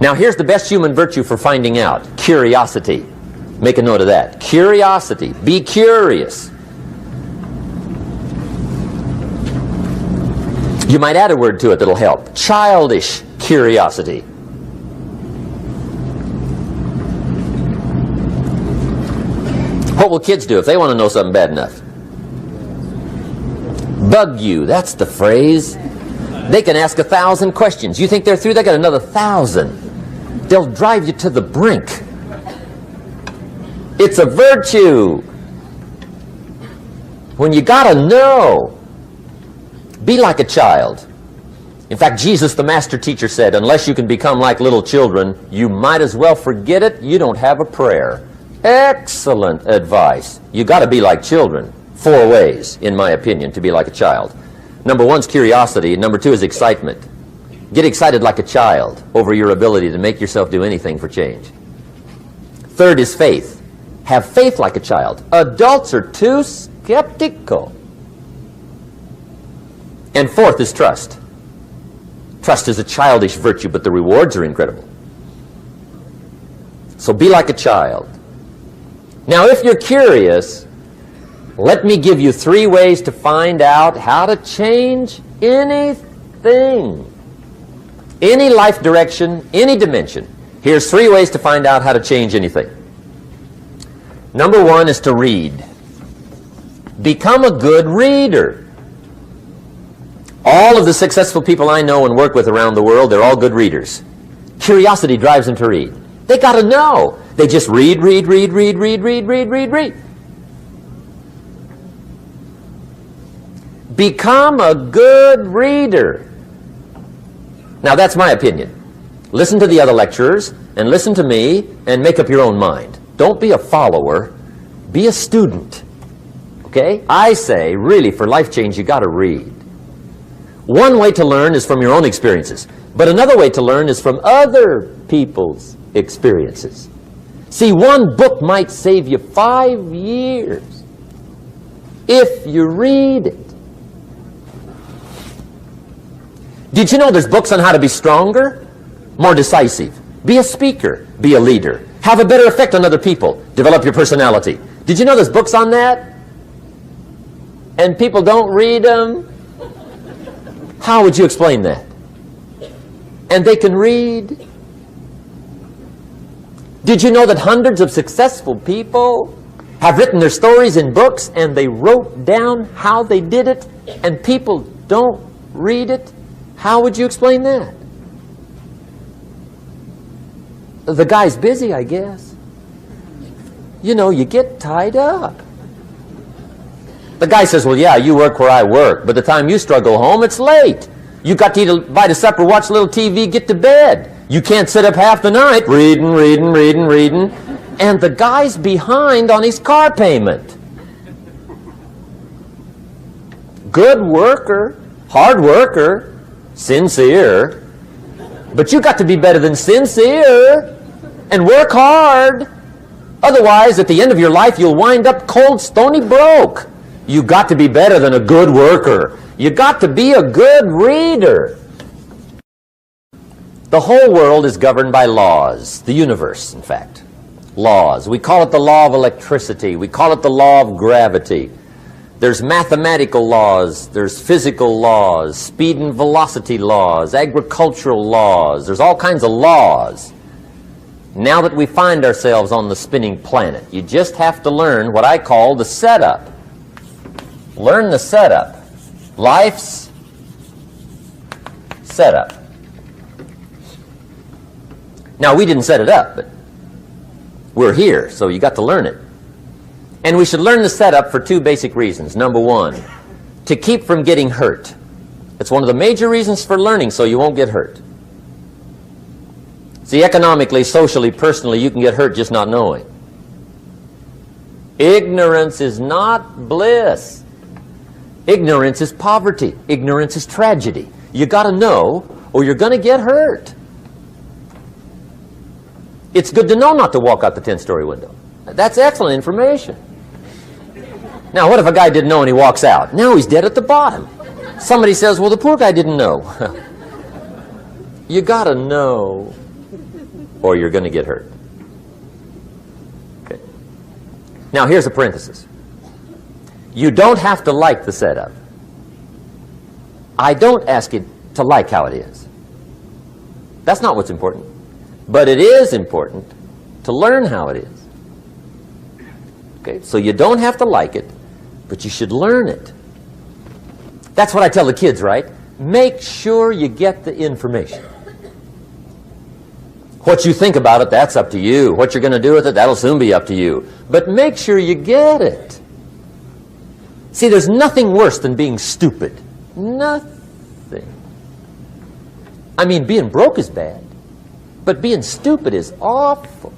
Now here's the best human virtue for finding out. Curiosity. Make a note of that. Curiosity. Be curious. You might add a word to it that'll help. Childish curiosity. What will kids do if they want to know something bad enough? Bug you. That's the phrase. They can ask 1,000 questions. You think they're through? They got another 1,000. They'll drive you to the brink. It's a virtue. when you got to know. Be like a child. In fact, Jesus, the master teacher, said, unless you can become like little children, you might as well forget it. You don't have a prayer. Excellent advice. You got to be like children. 4 ways, in my opinion, to be like a child. Number 1 is curiosity. Number 2 is excitement. Get excited like a child over your ability to make yourself do anything for change. 3rd is faith. Have faith like a child. Adults are too skeptical. And 4th is trust. Trust is a childish virtue, but the rewards are incredible. So be like a child. Now, if you're curious, let me give you 3 ways to find out how to change anything. Any life direction, any dimension. Here's 3 ways to find out how to change anything. Number 1 is to read. Become a good reader. All of the successful people I know and work with around the world, they're all good readers. Curiosity drives them to read. They got to know. They just read. Become a good reader. Now, that's my opinion. Listen to the other lecturers and listen to me and make up your own mind. Don't be a follower. Be a student. Okay? I say, really, for life change, you got to read. One way to learn is from your own experiences, but another way to learn is from other people's experiences. See, one book might save you 5 years if you read it. Did you know there's books on how to be stronger, more decisive, be a speaker, be a leader, have a better effect on other people, develop your personality? Did you know there's books on that? And people don't read them? How would you explain that? And they can read. Did you know that hundreds of successful people have written their stories in books and they wrote down how they did it and people don't read it? How would you explain that? The guy's busy, I guess. You know, you get tied up. The guy says, well, yeah, you work where I work, but the time you struggle home, it's late. You got to eat, bite a supper, watch a little TV, get to bed. You can't sit up half the night reading. And the guy's behind on his car payment. Good worker, hard worker, sincere. But you got to be better than sincere and work hard. Otherwise, at the end of your life, you'll wind up cold, stony broke. You got to be better than a good worker. You got to be a good reader. The whole world is governed by laws. The universe, in fact. Laws. We call it the law of electricity. We call it the law of gravity. There's mathematical laws. There's physical laws. Speed and velocity laws. Agricultural laws. There's all kinds of laws. Now that we find ourselves on the spinning planet, you just have to learn what I call the setup. Learn the setup. Life's setup. Now, we didn't set it up, but we're here, so you got to learn it. And we should learn the setup for 2 basic reasons. Number 1, to keep from getting hurt. It's one of the major reasons for learning, so you won't get hurt. See, economically, socially, personally, you can get hurt just not knowing. Ignorance is not bliss. Ignorance is poverty. Ignorance is tragedy. You got to know, or you're going to get hurt. It's good to know not to walk out the 10-story window. That's excellent information. Now, what if a guy didn't know and he walks out? Now he's dead at the bottom. Somebody says, well, the poor guy didn't know. You got to know, or you're going to get hurt. Okay. Now, here's a parenthesis. You don't have to like the setup. I don't ask you to like how it is. That's not what's important. But it is important to learn how it is. Okay, so you don't have to like it, but you should learn it. That's what I tell the kids, right? Make sure you get the information. What you think about it, that's up to you. What you're going to do with it, that'll soon be up to you. But make sure you get it. See, there's nothing worse than being stupid. Nothing. I mean, being broke is bad, but being stupid is awful.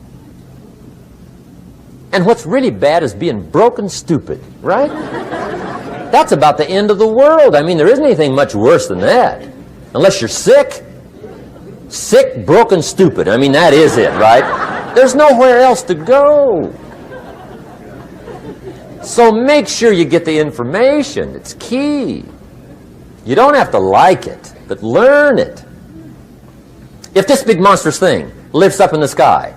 And what's really bad is being broken stupid, right? That's about the end of the world. I mean, there isn't anything much worse than that. Unless you're sick. Sick, broken, stupid. I mean, that is it, right? There's nowhere else to go. So make sure you get the information. It's key. You don't have to like it, but learn it. If this big monstrous thing lifts up in the sky,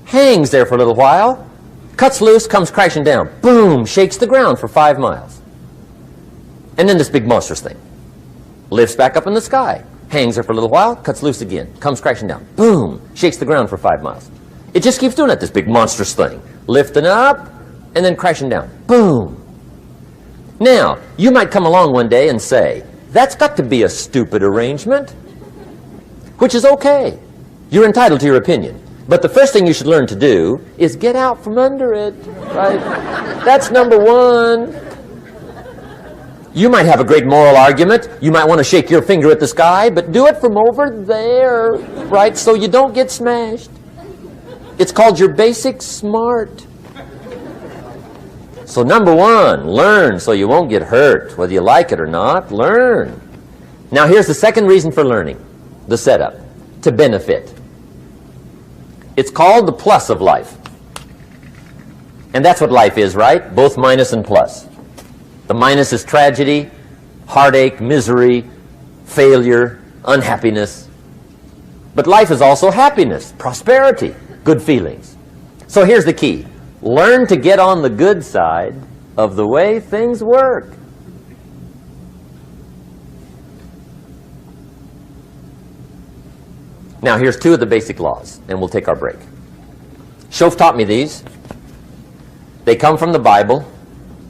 hangs there for a little while, cuts loose, comes crashing down, boom, shakes the ground for 5 miles. And then this big monstrous thing lifts back up in the sky, hangs there for a little while, cuts loose again, comes crashing down, boom, shakes the ground for 5 miles. It just keeps doing that, this big monstrous thing, lifting up and then crashing down, boom. Now, you might come along one day and say, that's got to be a stupid arrangement, which is okay. You're entitled to your opinion. But the first thing you should learn to do is get out from under it, right? That's number one. You might have a great moral argument. You might want to shake your finger at the sky, but do it from over there, right? So you don't get smashed. It's called your basic smart. So number one, learn so you won't get hurt. Whether you like it or not, learn. Now here's the second reason for learning, the setup, to benefit. It's called the plus of life. And that's what life is, right? Both minus and plus. The minus is tragedy, heartache, misery, failure, unhappiness. But life is also happiness, prosperity, good feelings. So here's the key. Learn to get on the good side of the way things work. Now, here's 2 of the basic laws, and we'll take our break. Shof taught me these. They come from the Bible.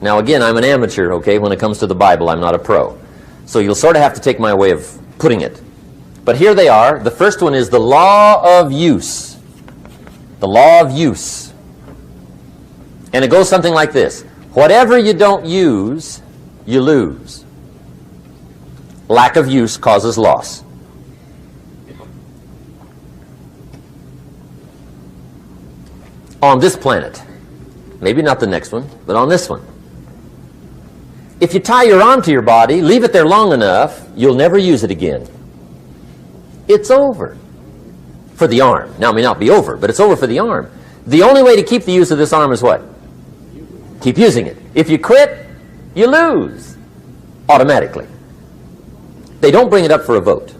Now, again, I'm an amateur, okay? When it comes to the Bible, I'm not a pro. So you'll sort of have to take my way of putting it. But here they are. The first one is the law of use. The law of use. And it goes something like this. Whatever you don't use, you lose. Lack of use causes loss. On this planet, maybe not the next one, but on this one, if you tie your arm to your body, leave it there long enough, you'll never use it again. It's over for the arm. Now, it may not be over, but it's over for the arm. The only way to keep the use of this arm is what? Keep using it. If you quit, you lose automatically. They don't bring it up for a vote.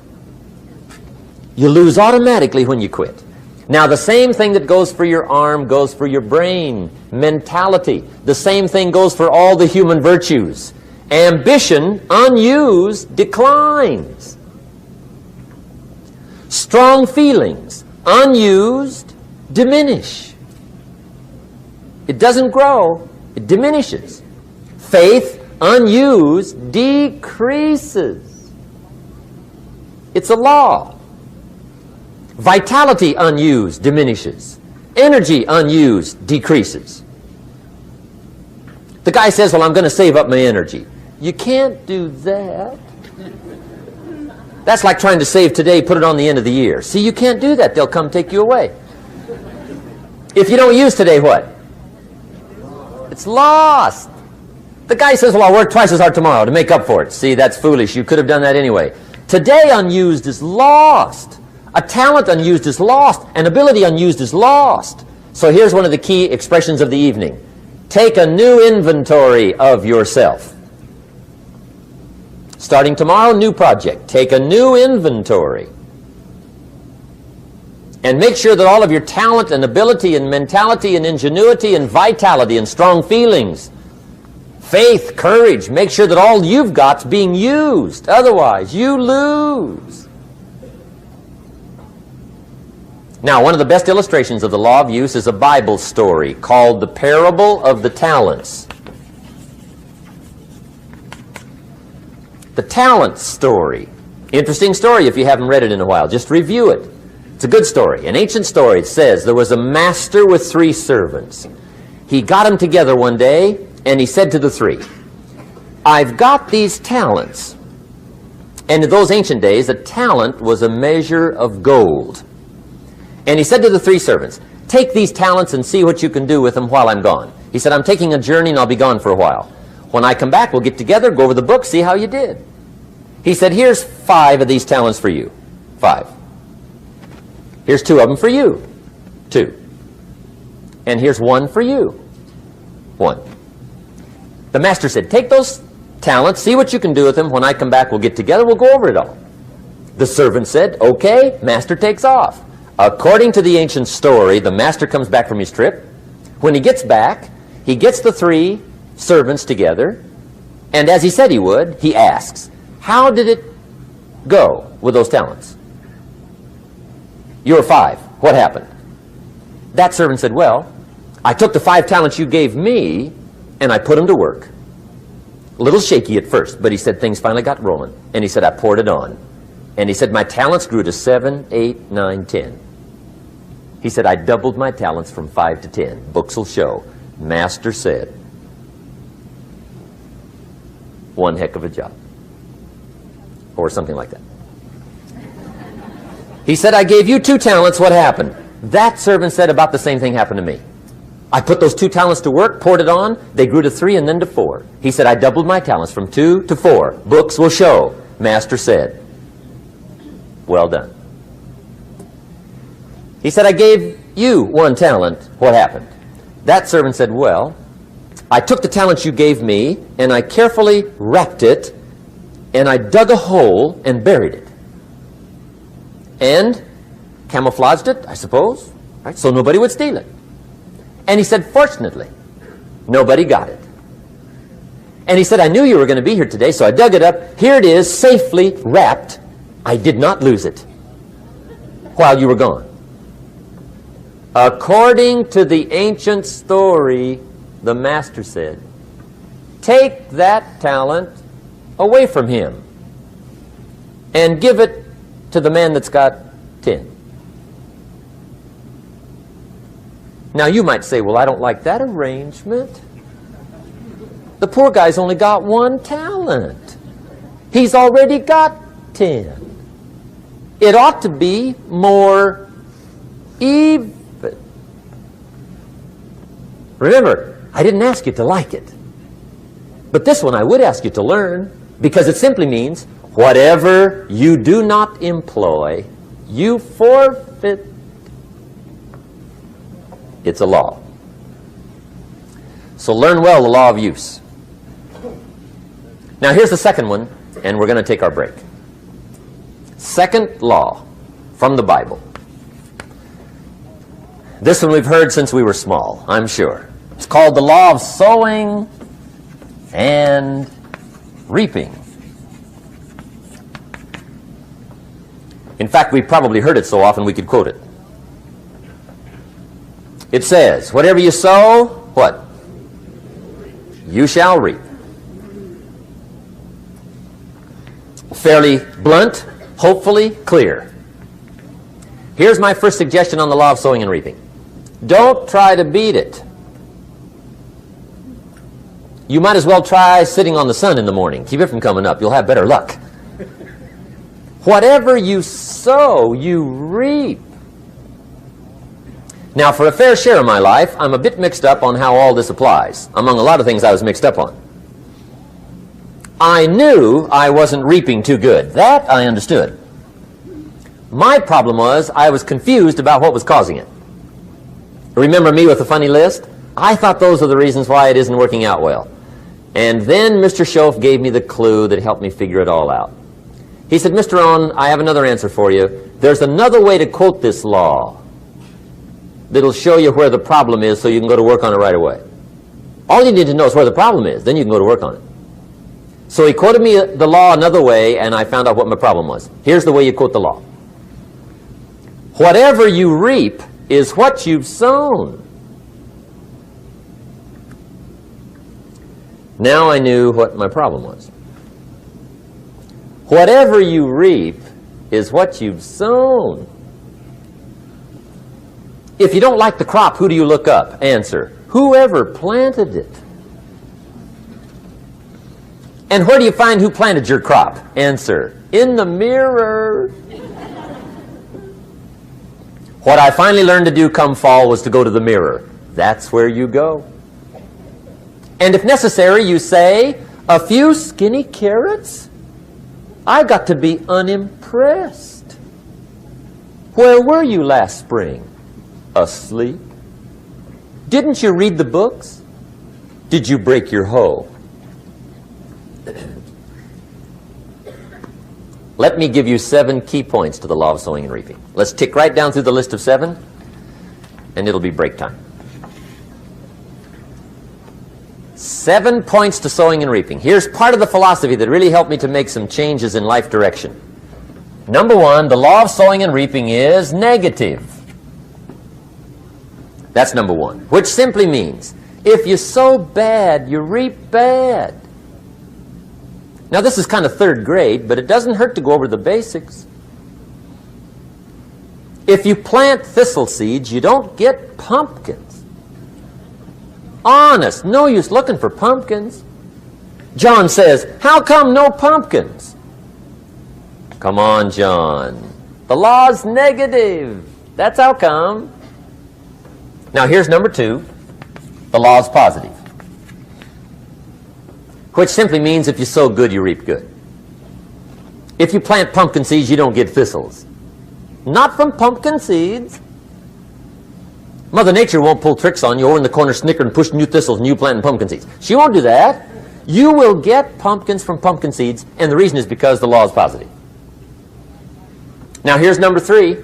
You lose automatically when you quit. Now, the same thing that goes for your arm goes for your brain, mentality. The same thing goes for all the human virtues. Ambition, unused, declines. Strong feelings, unused, diminish. It doesn't grow, it diminishes. Faith, unused, decreases. It's a law. Vitality unused diminishes. Energy unused decreases. The guy says, well, I'm going to save up my energy. You can't do that. That's like trying to save today, put it on the end of the year. See, you can't do that. They'll come take you away. If you don't use today, what? It's lost. The guy says, well, I'll work twice as hard tomorrow to make up for it. See, that's foolish. You could have done that anyway. Today unused is lost. A talent unused is lost. An ability unused is lost. So here's one of the key expressions of the evening. Take a new inventory of yourself. Starting tomorrow, new project. Take a new inventory. And make sure that all of your talent and ability and mentality and ingenuity and vitality and strong feelings, faith, courage, make sure that all you've got's being used. Otherwise, you lose. Now, one of the best illustrations of the law of use is a Bible story called the Parable of the Talents. The Talents story. Interesting story if you haven't read it in a while. Just review it. It's a good story. An ancient story. It says there was a master with 3 servants. He got them together one day and he said to the 3, I've got these talents. And in those ancient days, a talent was a measure of gold. And he said to the 3 servants, take these talents and see what you can do with them while I'm gone. He said, I'm taking a journey and I'll be gone for a while. When I come back, we'll get together, go over the book, see how you did. He said, here's 5 of these talents for you. 5. Here's 2 of them for you. 2. And here's 1 for you. 1. The master said, take those talents, see what you can do with them. When I come back, we'll get together, we'll go over it all. The servant said, okay, master takes off. According to the ancient story, the master comes back from his trip. When he gets back, he gets the 3 servants together, and as he said he would, he asks, how did it go with those talents? You were 5. What happened? That servant said, well, I took the 5 talents you gave me, and I put them to work. A little shaky at first, but he said things finally got rolling. And he said, I poured it on. And he said, my talents grew to 7, 8, 9, 10. He said, I doubled my talents from 5 to 10. Books will show. Master said, one heck of a job. Or something like that. He said, I gave you 2 talents. What happened? That servant said, about the same thing happened to me. I put those 2 talents to work, poured it on. They grew to 3 and then to 4. He said, I doubled my talents from 2 to 4. Books will show. Master said, well done. He said, I gave you 1 talent. What happened? That servant said, well, I took the talent you gave me, and I carefully wrapped it, and I dug a hole and buried it. And camouflaged it, I suppose, right? So nobody would steal it. And he said, fortunately, nobody got it. And he said, I knew you were going to be here today, so I dug it up. Here it is, safely wrapped. I did not lose it while you were gone. According to the ancient story, the master said, take that talent away from him and give it to the man that's got 10. Now you might say, well, I don't like that arrangement. The poor guy's only got 1 talent. He's already got 10. It ought to be more even. Remember, I didn't ask you to like it. But this one I would ask you to learn, because it simply means whatever you do not employ, you forfeit. It's a law. So learn well the law of use. Now here's the second one, and we're going to take our break. Second law from the Bible. This one we've heard since we were small, I'm sure. It's called the law of sowing and reaping. In fact, we've probably heard it so often we could quote it. It says, whatever you sow, what? You shall reap. Fairly blunt, hopefully clear. Here's my first suggestion on the law of sowing and reaping. Don't try to beat it. You might as well try sitting on the sun in the morning. Keep it from coming up. You'll have better luck. Whatever you sow, you reap. Now, for a fair share of my life, I'm a bit mixed up on how all this applies. Among a lot of things I was mixed up on. I knew I wasn't reaping too good. That I understood. My problem was I was confused about what was causing it. Remember me with the funny list? I thought those are the reasons why it isn't working out well. And then Mr. Schoaf gave me the clue that helped me figure it all out. He said, Mr. ROHN, I have another answer for you. There's another way to quote this law that'll show you where the problem is so you can go to work on it right away. All you need to know is where the problem is. Then you can go to work on it. So he quoted me the law another way, and I found out what my problem was. Here's the way you quote the law. Whatever you reap is what you've sown. Now I knew what my problem was. Whatever you reap is what you've sown. If you don't like the crop, who do you look up? Answer, whoever planted it. And where do you find who planted your crop? Answer, in the mirror. What I finally learned to do come fall was to go to the mirror. That's where you go. And if necessary, you say, a few skinny carrots? I got to be unimpressed. Where were you last spring? Asleep? Didn't you read the books? Did you break your hoe? Let me give you 7 key points to the law of sowing and reaping. Let's tick right down through the list of 7, and it'll be break time. 7 points to sowing and reaping. Here's part of the philosophy that really helped me to make some changes in life direction. Number 1, the law of sowing and reaping is negative. That's number 1, which simply means if you sow bad, you reap bad. Now, this is kind of 3rd grade, but it doesn't hurt to go over the basics. If you plant thistle seeds, you don't get pumpkins. Honest, no use looking for pumpkins. John says, how come no pumpkins? Come on, John. The law's negative. That's how come. Now, here's number 2. The law's positive. Which simply means if you sow good, you reap good. If you plant pumpkin seeds, you don't get thistles. Not from pumpkin seeds. Mother Nature won't pull tricks on you over in the corner snickering and pushing you thistles and you planting pumpkin seeds. She won't do that. You will get pumpkins from pumpkin seeds, and the reason is because the law is positive. Now here's number 3.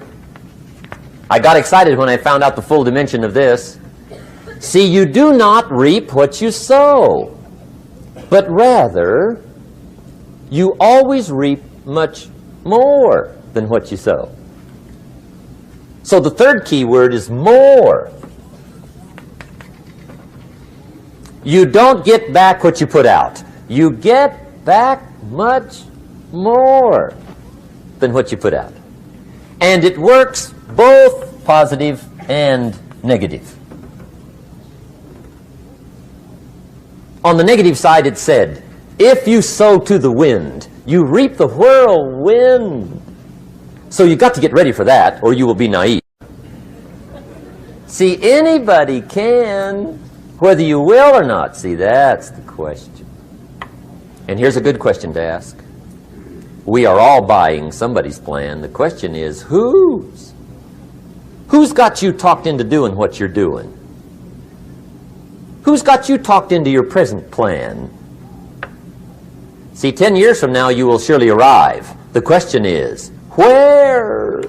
I got excited when I found out the full dimension of this. See, you do not reap what you sow, but rather you always reap much more than what you sow. So the 3rd key word is more. You don't get back what you put out. You get back much more than what you put out. And it works both positive and negative. On the negative side, it said, if you sow to the wind, you reap the whirlwind. So you've got to get ready for that, or you will be naive. See, anybody can, whether you will or not. See, that's the question. And here's a good question to ask. We are all buying somebody's plan. The question is, whose? Who's got you talked into doing what you're doing? Who's got you talked into your present plan? See, 10 years from now, you will surely arrive. The question is, where?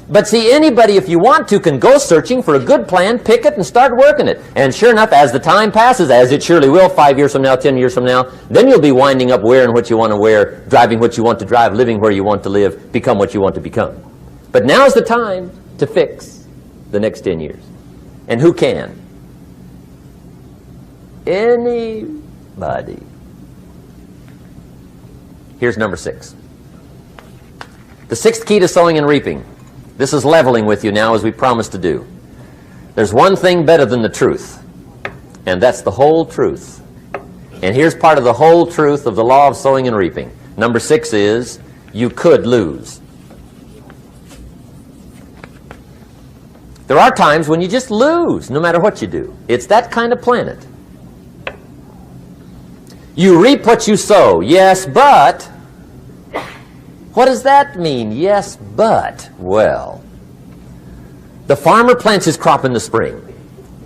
But see, anybody, if you want to, can go searching for a good plan, pick it, and start working it. And sure enough, as the time passes, as it surely will 5 years from now, 10 years from now, then you'll be winding up wearing what you want to wear, driving what you want to drive, living where you want to live, become what you want to become. But now's the time to fix the next 10 years. And who can? Anybody. Here's number 6. The 6th key to sowing and reaping. This is leveling with you now, as we promised to do. There's one thing better than the truth, and that's the whole truth. And here's part of the whole truth of the law of sowing and reaping. Number 6 is, you could lose. There are times when you just lose, no matter what you do. It's that kind of planet. You reap what you sow, yes, but... What does that mean? Yes, but, well, the farmer plants his crop in the spring,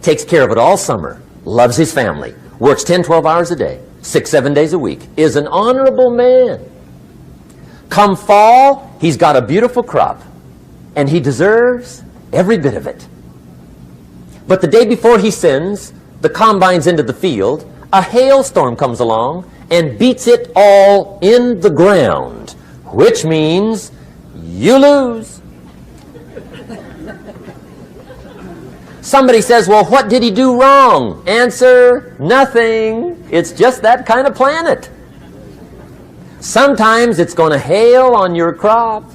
takes care of it all summer, loves his family, works 10, 12 hours a day, 6, 7 days a week, is an honorable man. Come fall, he's got a beautiful crop, and he deserves every bit of it. But the day before he sends the combines into the field, a hailstorm comes along and beats it all in the ground. Which means you lose. Somebody says, well, what did he do wrong? Answer, nothing. It's just that kind of planet. Sometimes it's going to hail on your crop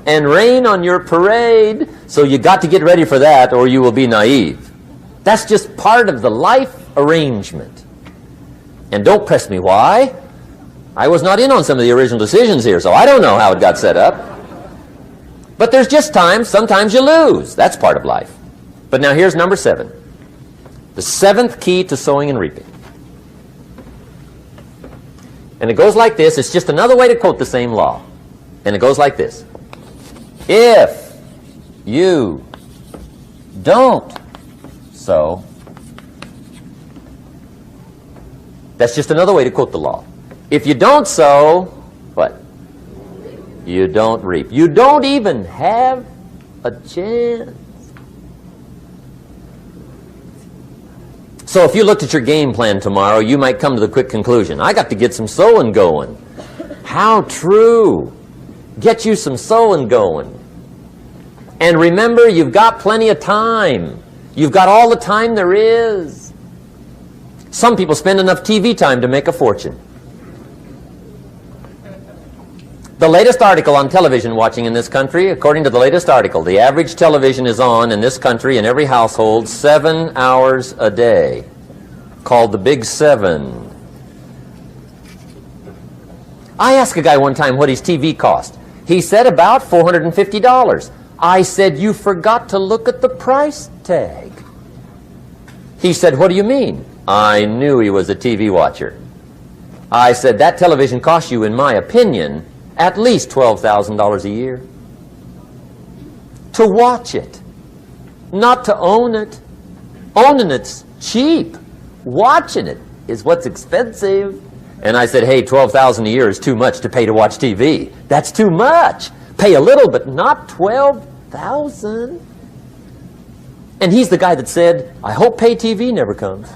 and rain on your parade, so you got to get ready for that or you will be naive. That's just part of the life arrangement. And don't press me why. I was not in on some of the original decisions here, so I don't know how it got set up. But there's just times, sometimes you lose. That's part of life. But now here's number 7. The 7th key to sowing and reaping. And it goes like this. It's just another way to quote the same law. And it goes like this. If you don't sow, that's just another way to quote the law. If you don't sow, what? You don't reap. You don't even have a chance. So if you looked at your game plan tomorrow, you might come to the quick conclusion, I got to get some sowing going. How true. Get you some sowing going. And remember, you've got plenty of time. You've got all the time there is. Some people spend enough TV time to make a fortune. The latest article on television watching in this country, according to the latest article, the average television is on in this country in every household 7 hours a day, called the Big 7. I asked a guy one time what his TV cost. He said about $450. I said, you forgot to look at the price tag. He said, what do you mean? I knew he was a TV watcher. I said, that television costs you, in my opinion, at least $12,000 a year. To watch it, not to own it. Owning it's cheap. Watching it is what's expensive. And I said, hey, $12,000 a year is too much to pay to watch TV. That's too much. Pay a little, but not $12,000. And he's the guy that said, I hope pay TV never comes.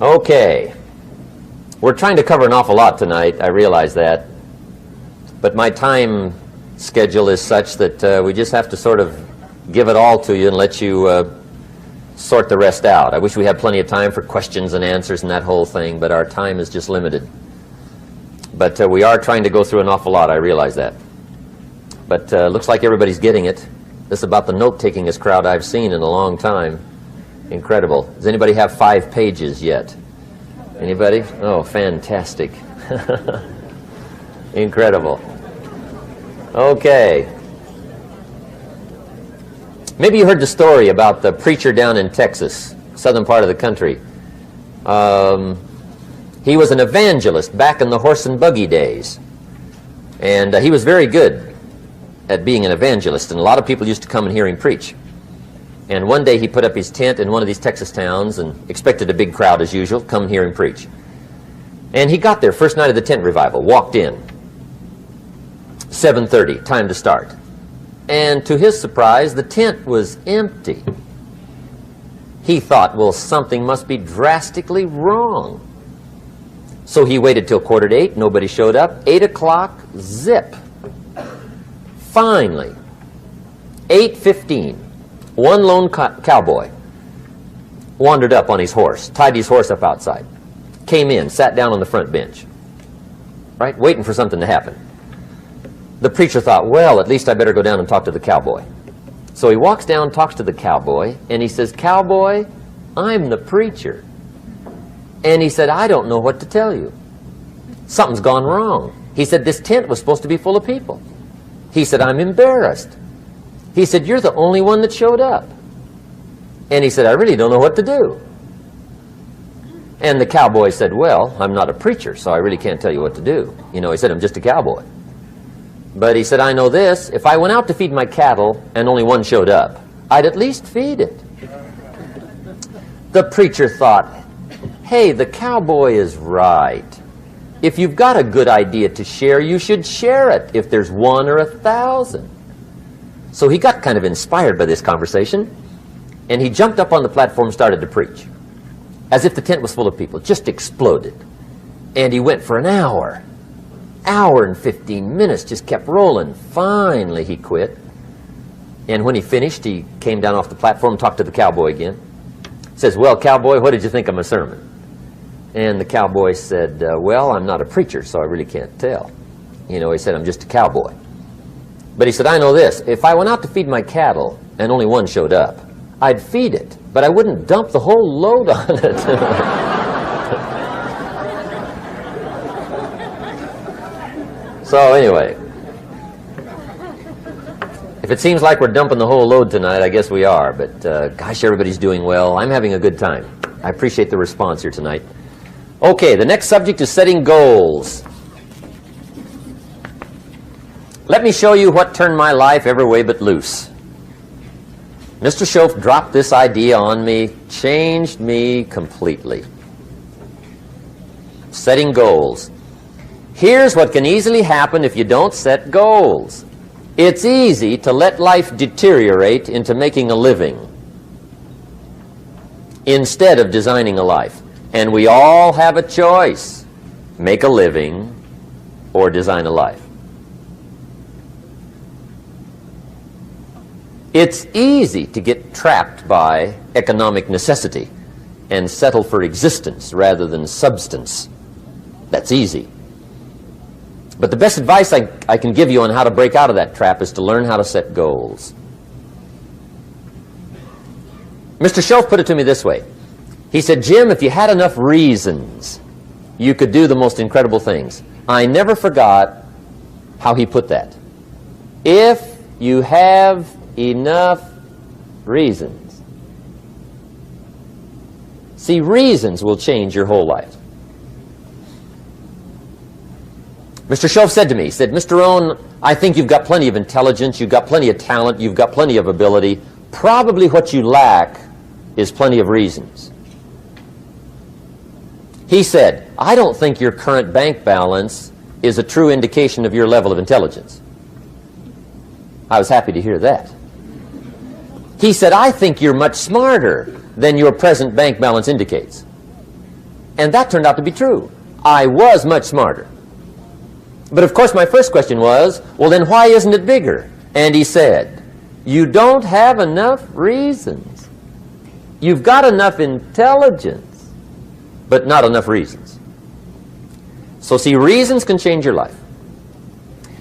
Okay. We're trying to cover an awful lot tonight, I realize that. But my time schedule is such that we just have to sort of give it all to you and let you sort the rest out. I wish we had plenty of time for questions and answers and that whole thing, but our time is just limited. But we are trying to go through an awful lot, I realize that. But looks like everybody's getting it. This is about the note-takingest crowd I've seen in a long time. Incredible. Does anybody have 5 pages yet? Anybody? Oh, fantastic. Incredible. Okay. Maybe you heard the story about the preacher down in Texas, southern part of the country. He was an evangelist back in the horse and buggy days. And he was very good at being an evangelist, and a lot of people used to come and hear him preach. And one day he put up his tent in one of these Texas towns and expected a big crowd as usual, come hear him preach. And he got there, first night of the tent revival, walked in. 7:30, time to start. And to his surprise, the tent was empty. He thought, well, something must be drastically wrong. So he waited till 7:45, nobody showed up. 8 o'clock, zip. Finally, 8:15, one lone cowboy wandered up on his horse, tied his horse up outside, came in, sat down on the front bench, right, waiting for something to happen. The preacher thought, well, at least I better go down and talk to the cowboy. So he walks down, talks to the cowboy, and he says, cowboy, I'm the preacher. And he said, I don't know what to tell you. Something's gone wrong. He said, this tent was supposed to be full of people. He said, I'm embarrassed. He said, you're the only one that showed up. And he said, I really don't know what to do. And the cowboy said, well, I'm not a preacher, so I really can't tell you what to do. You know, he said, I'm just a cowboy. But he said, I know this, if I went out to feed my cattle and only one showed up, I'd at least feed it. The preacher thought, hey, the cowboy is right. If you've got a good idea to share, you should share it, if there's 1 or 1,000. So he got kind of inspired by this conversation, and he jumped up on the platform and started to preach, as if the tent was full of people, just exploded. And he went for an hour and 15 minutes, just kept rolling. Finally, he quit. And when he finished, he came down off the platform, talked to the cowboy again. Says, well, cowboy, what did you think of my sermon? And the cowboy said, well, I'm not a preacher, so I really can't tell. You know, he said, I'm just a cowboy. But he said, I know this. If I went out to feed my cattle and only one showed up, I'd feed it, but I wouldn't dump the whole load on it. So anyway, if it seems like we're dumping the whole load tonight, I guess we are. But gosh, everybody's doing well. I'm having a good time. I appreciate the response here tonight. Okay, the next subject is setting goals. Let me show you what turned my life every way but loose. Mr. Shoaf dropped this idea on me, changed me completely. Setting goals. Here's what can easily happen if you don't set goals. It's easy to let life deteriorate into making a living instead of designing a life. And we all have a choice. Make a living or design a life. It's easy to get trapped by economic necessity and settle for existence rather than substance. That's easy. But the best advice I can give you on how to break out of that trap is to learn how to set goals. Mr. Shoaf put it to me this way. He said, Jim, if you had enough reasons, you could do the most incredible things. I never forgot how he put that. If you have enough reasons. See, reasons will change your whole life. Mr. Shoaf said to me, he said, Mr. ROHN, I think you've got plenty of intelligence, you've got plenty of talent, you've got plenty of ability. Probably what you lack is plenty of reasons. He said, I don't think your current bank balance is a true indication of your level of intelligence. I was happy to hear that. He said, I think you're much smarter than your present bank balance indicates. And that turned out to be true. I was much smarter. But of course my first question was, well then why isn't it bigger? And he said, you don't have enough reasons. You've got enough intelligence, but not enough reasons. So see, reasons can change your life.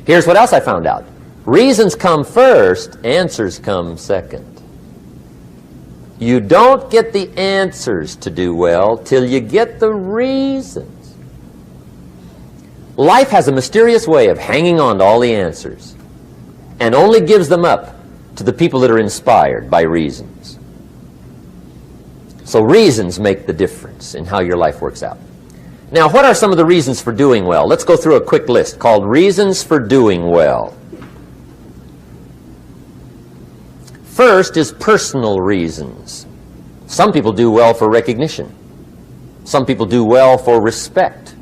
Here's what else I found out. Reasons come first, answers come second. You don't get the answers to do well till you get the reasons. Life has a mysterious way of hanging on to all the answers and only gives them up to the people that are inspired by reasons. So reasons make the difference in how your life works out. Now, what are some of the reasons for doing well? Let's go through a quick list called Reasons for Doing Well. First is personal reasons. Some people do well for recognition. Some people do well for respect.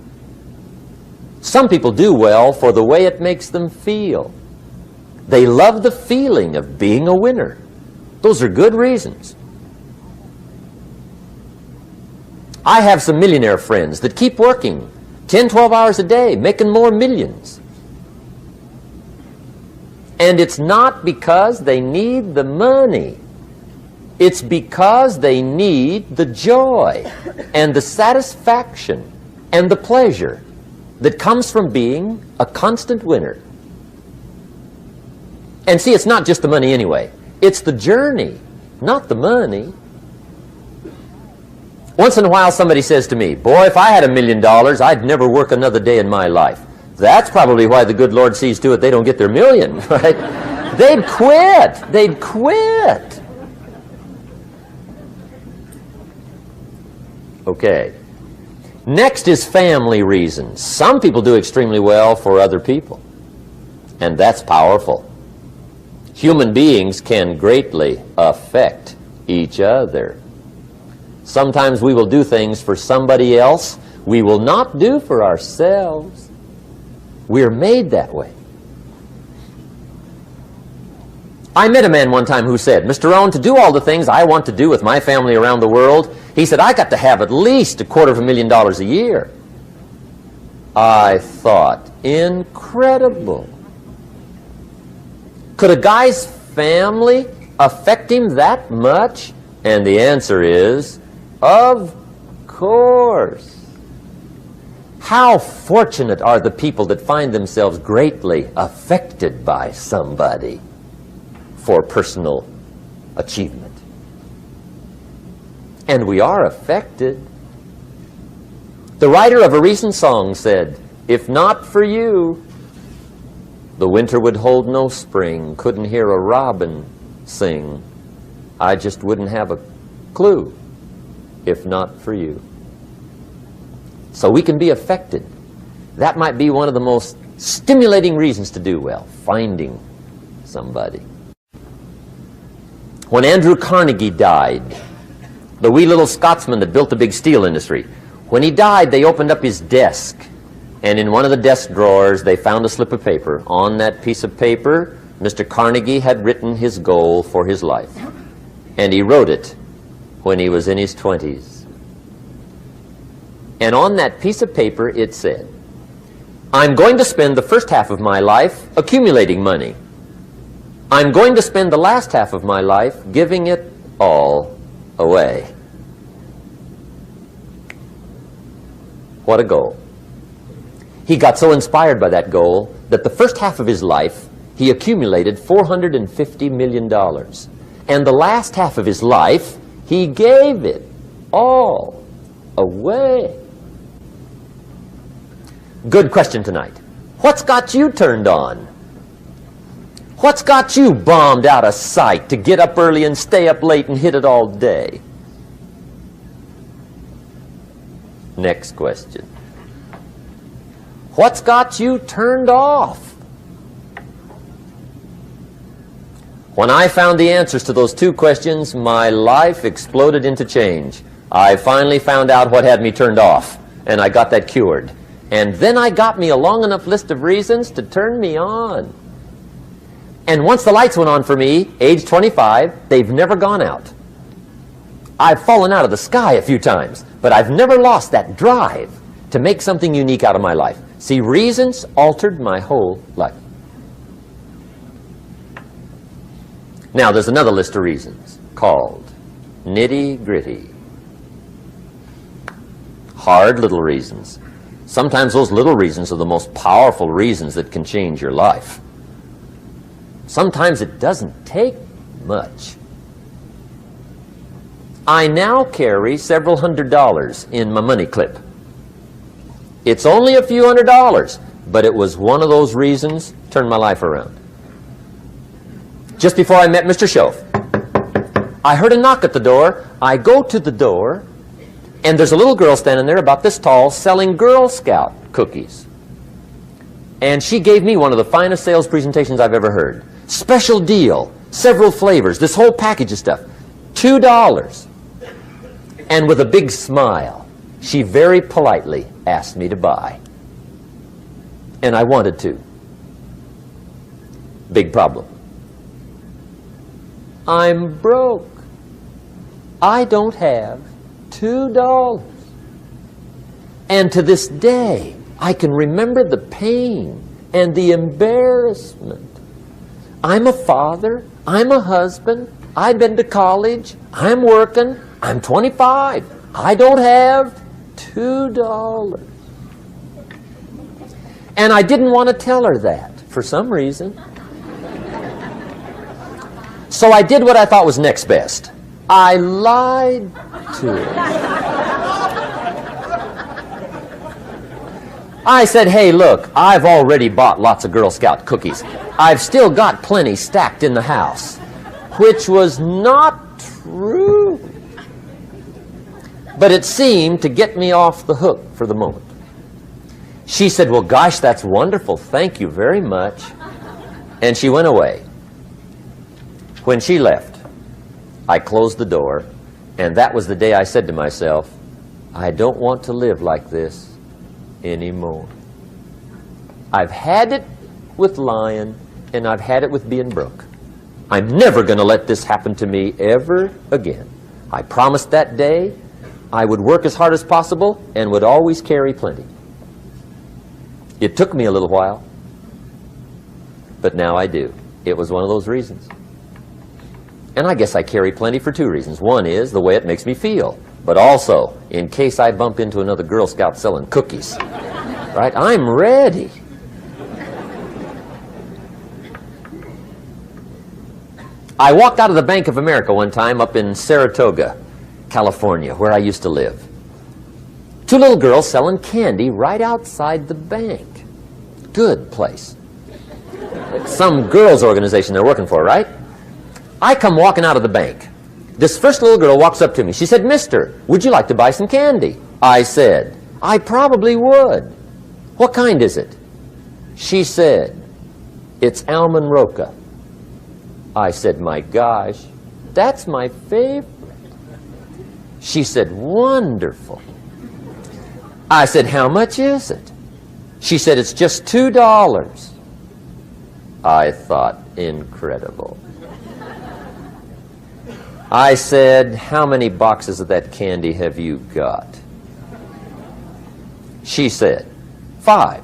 Some people do well for the way it makes them feel. They love the feeling of being a winner. Those are good reasons. I have some millionaire friends that keep working 10, 12 hours a day, making more millions. And it's not because they need the money. It's because they need the joy and the satisfaction and the pleasure that comes from being a constant winner. And see, it's not just the money anyway. It's the journey, not the money. Once in a while somebody says to me, boy, if I had $1 million, I'd never work another day in my life. That's probably why the good Lord sees to it they don't get their million, right? They'd quit. They'd quit. Okay. Next is family reasons. Some people do extremely well for other people, and that's powerful. Human beings can greatly affect each other. Sometimes we will do things for somebody else we will not do for ourselves. We're made that way. I met a man one time who said, Mr. ROHN, to do all the things I want to do with my family around the world, he said, I got to have at least $250,000 a year. I thought, incredible. Could a guy's family affect him that much? And the answer is, of course. How fortunate are the people that find themselves greatly affected by somebody for personal achievement. And we are affected. The writer of a recent song said, "If not for you, the winter would hold no spring, couldn't hear a robin sing. I just wouldn't have a clue if not for you." So we can be affected. That might be one of the most stimulating reasons to do well, finding somebody. When Andrew Carnegie died, the wee little Scotsman that built the big steel industry, when he died, they opened up his desk, and in one of the desk drawers they found a slip of paper. On that piece of paper, Mr. Carnegie had written his goal for his life, and he wrote it when he was in his 20s. And on that piece of paper it said, "I'm going to spend the first half of my life accumulating money. I'm going to spend the last half of my life giving it all away." What a goal. He got so inspired by that goal that the first half of his life he accumulated $450 million. And the last half of his life he gave it all away. Good question tonight. What's got you turned on? What's got you bombed out of sight to get up early and stay up late and hit it all day? Next question. What's got you turned off? When I found the answers to those two questions, my life exploded into change. I finally found out what had me turned off, and I got that cured. And then I got me a long enough list of reasons to turn me on. And once the lights went on for me, age 25, they've never gone out. I've fallen out of the sky a few times, but I've never lost that drive to make something unique out of my life. See, reasons altered my whole life. Now, there's another list of reasons called nitty-gritty. Hard little reasons. Sometimes those little reasons are the most powerful reasons that can change your life. Sometimes it doesn't take much. I now carry several $100s in my money clip. It's only a few $100s, but it was one of those reasons turned my life around. Just before I met Mr. Schoaf, I heard a knock at the door. I go to the door, and there's a little girl standing there about this tall selling Girl Scout cookies. And she gave me one of the finest sales presentations I've ever heard. Special deal, several flavors, this whole package of stuff, $2. And with a big smile, she very politely asked me to buy. And I wanted to. Big problem. I'm broke. I don't have $2. And to this day, I can remember the pain and the embarrassment. I'm a father. I'm a husband. I've been to college. I'm working. I'm 25. I don't have $2. And I didn't want to tell her that for some reason. So I did what I thought was next best. I lied to her. I said, "Hey, look, I've already bought lots of Girl Scout cookies. I've still got plenty stacked in the house," which was not true. But it seemed to get me off the hook for the moment. She said, "Well, gosh, that's wonderful. Thank you very much." And she went away. When she left, I closed the door, and that was the day I said to myself, I don't want to live like this anymore. I've had it with lying, and I've had it with being broke. I'm never going to let this happen to me ever again. I promised that day I would work as hard as possible and would always carry plenty. It took me a little while, but now I do. It was one of those reasons. And I guess I carry plenty for two reasons. One is the way it makes me feel, but also in case I bump into another Girl Scout selling cookies. Right? I'm ready. I walked out of the Bank of America one time up in Saratoga, California, where I used to live. Two little girls selling candy right outside the bank. Good place. Some girls' organization they're working for, right? I come walking out of the bank. This first little girl walks up to me. She said, "Mister, would you like to buy some candy?" I said, "I probably would." "What kind is it?" She said, "It's almond roca." I said, "My gosh, that's my favorite." She said, "Wonderful." I said, "How much is it?" She said, "It's just $2. I thought, incredible. I said, "How many boxes of that candy have you got?" She said, 5.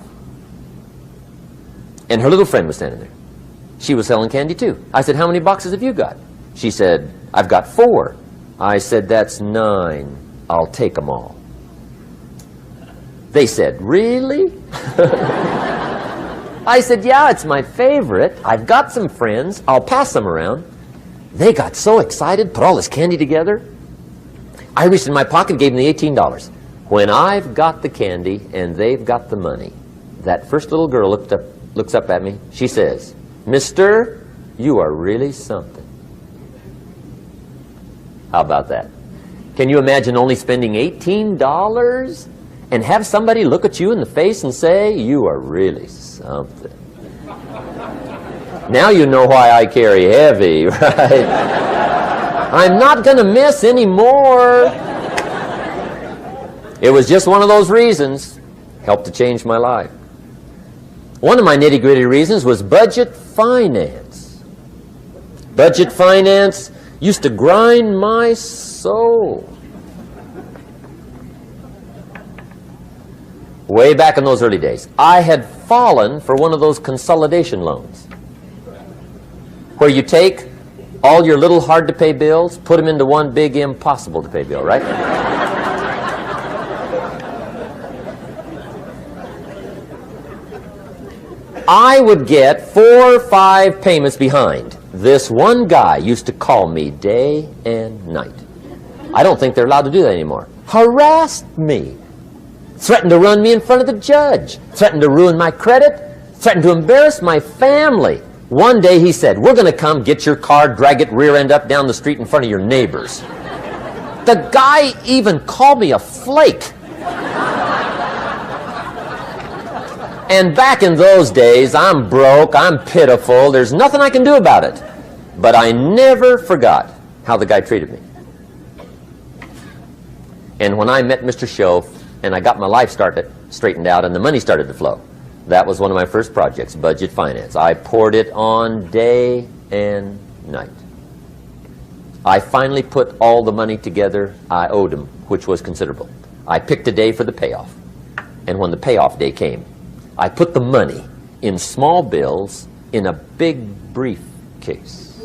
And her little friend was standing there. She was selling candy too. I said, "How many boxes have you got?" She said, "I've got 4. I said, "That's 9. I'll take them all." They said, "Really?" I said, "Yeah, it's my favorite. I've got some friends. I'll pass them around." They got so excited, put all this candy together. I reached in my pocket and gave them the $18. When I've got the candy and they've got the money, that first little girl looks up at me. She says, "Mister, you are really something." How about that? Can you imagine only spending $18 and have somebody look at you in the face and say, "You are really something"? Now you know why I carry heavy, right? I'm not going to miss anymore. It was just one of those reasons. Helped to change my life. One of my nitty-gritty reasons was budget finance. Budget finance used to grind my soul. Way back in those early days, I had fallen for one of those consolidation loans, where you take all your little hard-to-pay bills, put them into one big impossible-to-pay bill, right? I would get 4 or 5 payments behind. This one guy used to call me day and night. I don't think they're allowed to do that anymore. Harassed me. Threatened to run me in front of the judge. Threatened to ruin my credit. Threatened to embarrass my family. One day he said, "We're going to come get your car, drag it rear end up down the street in front of your neighbors." The guy even called me a flake. And back in those days, I'm broke, I'm pitiful, there's nothing I can do about it. But I never forgot how the guy treated me. And when I met Mr. Shoaf and I got my life straightened out and the money started to flow, that was one of my first projects, budget finance. I poured it on day and night. I finally put all the money together I owed him, which was considerable. I picked a day for the payoff. And when the payoff day came, I put the money in small bills in a big briefcase.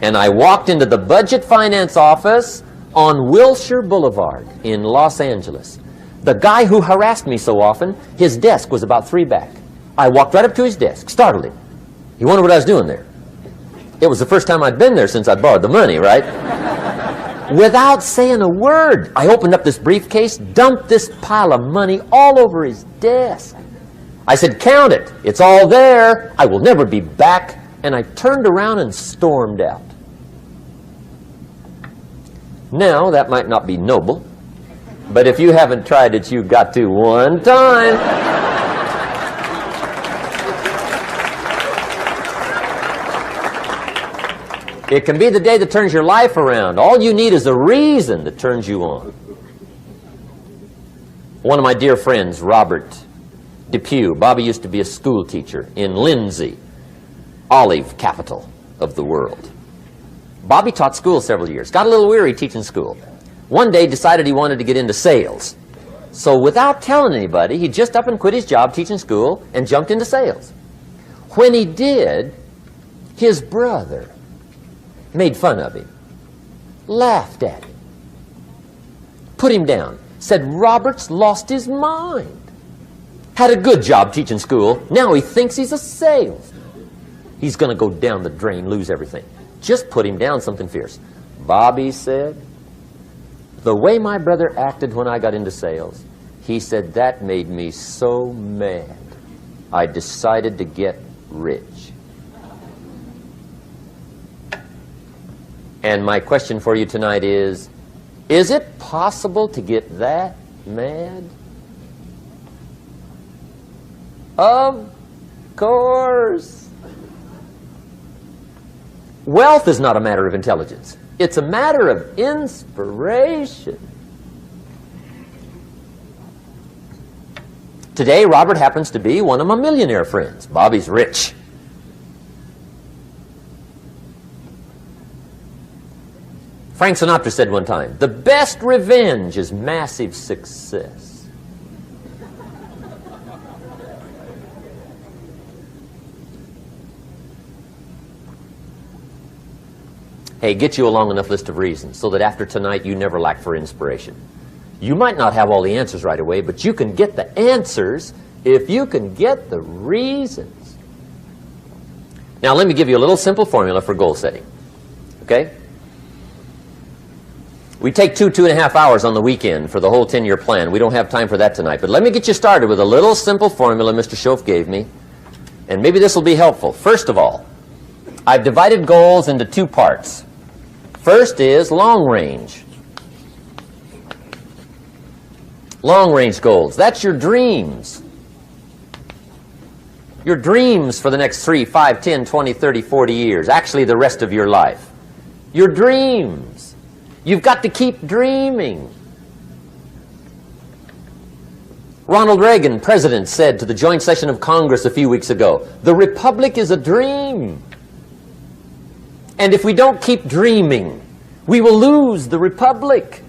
And I walked into the budget finance office on Wilshire Boulevard in Los Angeles. The guy who harassed me so often, his desk was about 3 back. I walked right up to his desk, startled him. He wondered what I was doing there. It was the first time I'd been there since I'd borrowed the money, right? Without saying a word, I opened up this briefcase, dumped this pile of money all over his desk. I said, "Count it. It's all there. I will never be back." And I turned around and stormed out. Now, that might not be noble, but if you haven't tried it, you've got to one time. It can be the day that turns your life around. All you need is a reason that turns you on. One of my dear friends, Robert Depew, Bobby used to be a school teacher in Lindsay, olive capital of the world. Bobby taught school several years, got a little weary teaching school. One day decided he wanted to get into sales. So without telling anybody, he just up and quit his job teaching school and jumped into sales. When he did, His brother made fun of him, laughed at him, put him down, said Robert's lost his mind. Had a good job teaching school. Now he thinks he's a salesman. He's going to go down the drain, lose everything. Just put him down something fierce. Bobby said, the way my brother acted when I got into sales, he said, that made me so mad. I decided to get rich. And my question for you tonight is it possible to get that mad? Of course. Wealth is not a matter of intelligence. It's a matter of inspiration. Today, Robert happens to be one of my millionaire friends. Bobby's rich. Frank Sinatra said one time, the best revenge is massive success. Hey, get you a long enough list of reasons so that after tonight you never lack for inspiration. You might not have all the answers right away, but you can get the answers if you can get the reasons. Now let me give you a little simple formula for goal setting. Okay? We take 2.5 hours on the weekend for the whole 10-year plan. We don't have time for that tonight. But let me get you started with a little simple formula Mr. Schoaf gave me. And maybe this will be helpful. First of all, I've divided goals into two parts. First is long range. Long range goals. That's your dreams. Your dreams for the next 3, 5, 10, 20, 30, 40 years. Actually, the rest of your life. Your dreams. You've got to keep dreaming. Ronald Reagan, president, said to the joint session of Congress a few weeks ago, the Republic is a dream. And if we don't keep dreaming, we will lose the Republic.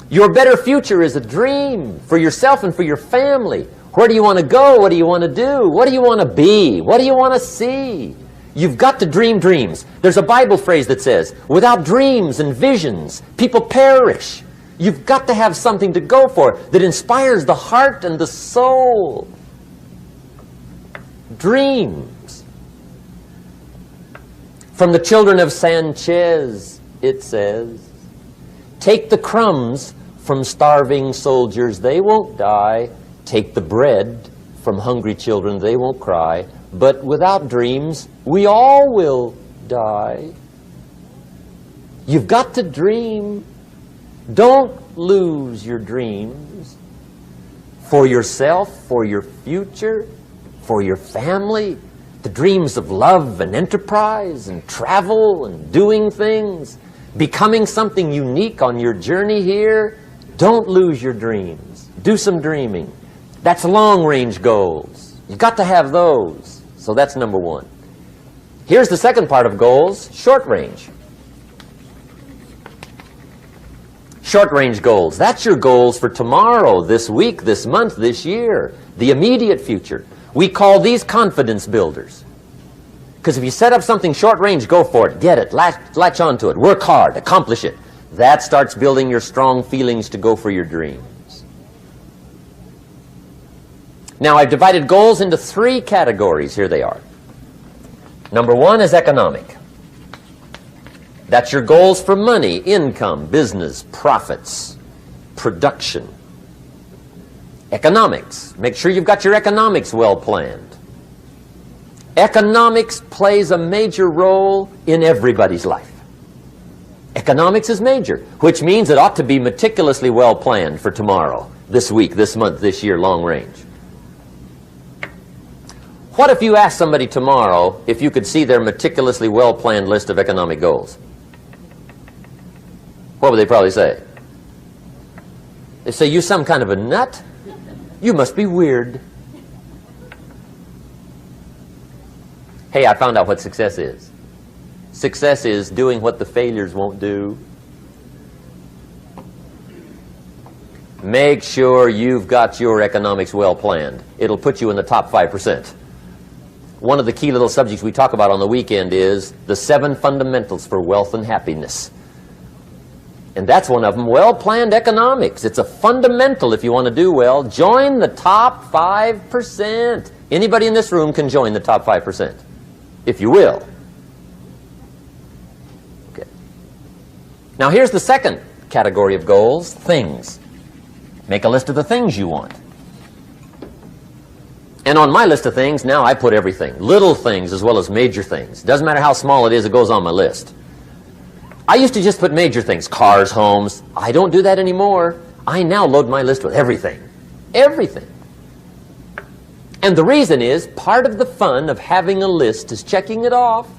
Your better future is a dream for yourself and for your family. Where do you want to go? What do you want to do? What do you want to be? What do you want to see? You've got to dream dreams. There's a Bible phrase that says, without dreams and visions, people perish. You've got to have something to go for that inspires the heart and the soul. Dreams. From the children of Sanchez, it says, take the crumbs from starving soldiers, they won't die. Take the bread from hungry children, they won't cry. But without dreams, we all will die. You've got to dream. Don't lose your dreams. For yourself, for your future, for your family. The dreams of love and enterprise and travel and doing things. Becoming something unique on your journey here. Don't lose your dreams. Do some dreaming. That's long-range goals. You've got to have those. So that's number one. Here's the second part of goals, short range. Short-range goals. That's your goals for tomorrow, this week, this month, this year. The immediate future. We call these confidence builders. Because if you set up something short-range, go for it. Get it. Latch onto it. Work hard. Accomplish it. That starts building your strong feelings to go for your dreams. Now, I've divided goals into 3 categories. Here they are. Number 1 is economic. That's your goals for money, income, business, profits, production. Economics. Make sure you've got your economics well planned. Economics plays a major role in everybody's life. Economics is major, which means it ought to be meticulously well planned for tomorrow, this week, this month, this year, long range. What if you asked somebody tomorrow if you could see their meticulously well-planned list of economic goals? What would they probably say? They say, you some kind of a nut? You must be weird. Hey, I found out what success is. Success is doing what the failures won't do. Make sure you've got your economics well planned. It'll put you in the top 5%. one of the key little subjects we talk about on the weekend is the 7 fundamentals for wealth and happiness. And that's one of them, well-planned economics. It's a fundamental if you want to do well. Join the top 5%. Anybody in this room can join the top 5%, if you will. Okay. Now here's the second category of goals, things. Make a list of the things you want. And on my list of things, now I put everything. Little things as well as major things. Doesn't matter how small it is, it goes on my list. I used to just put major things, cars, homes. I don't do that anymore. I now load my list with everything. Everything. And the reason is, part of the fun of having a list is checking it off.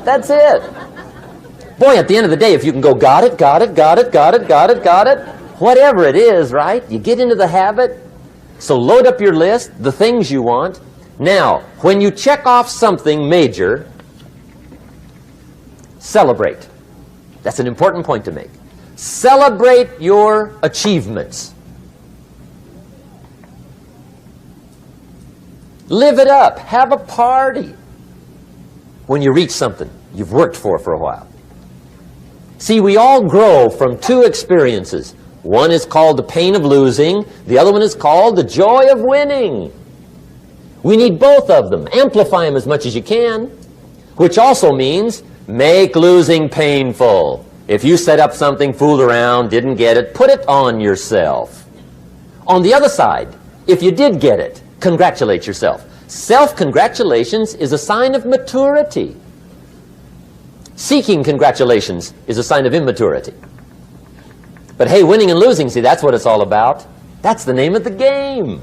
That's it. Boy, at the end of the day, if you can go, got it, got it, got it, got it, got it, got it, whatever it is, right? You get into the habit. So load up your list, the things you want. Now, when you check off something major, celebrate. That's an important point to make. Celebrate your achievements. Live it up. Have a party when you reach something you've worked for a while. See, we all grow from 2 experiences. One is called the pain of losing. The other one is called the joy of winning. We need both of them. Amplify them as much as you can, which also means make losing painful. If you set up something, fooled around, didn't get it, put it on yourself. On the other side, if you did get it, congratulate yourself. Self-congratulations is a sign of maturity. Seeking congratulations is a sign of immaturity. But hey, winning and losing, see, that's what it's all about. That's the name of the game.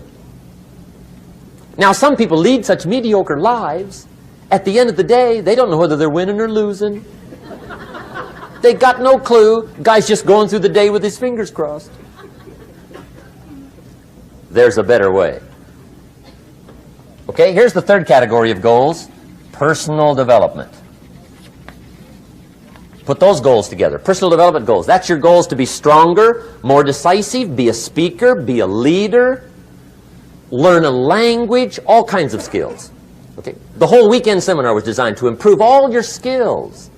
Now, some people lead such mediocre lives, at the end of the day, they don't know whether they're winning or losing. They got no clue. Guy's just going through the day with his fingers crossed. There's a better way. Okay, here's the third category of goals, personal development. Put those goals together. Personal development goals. That's your goals to be stronger, more decisive, be a speaker, be a leader, learn a language, all kinds of skills. Okay? The whole weekend seminar was designed to improve all your skills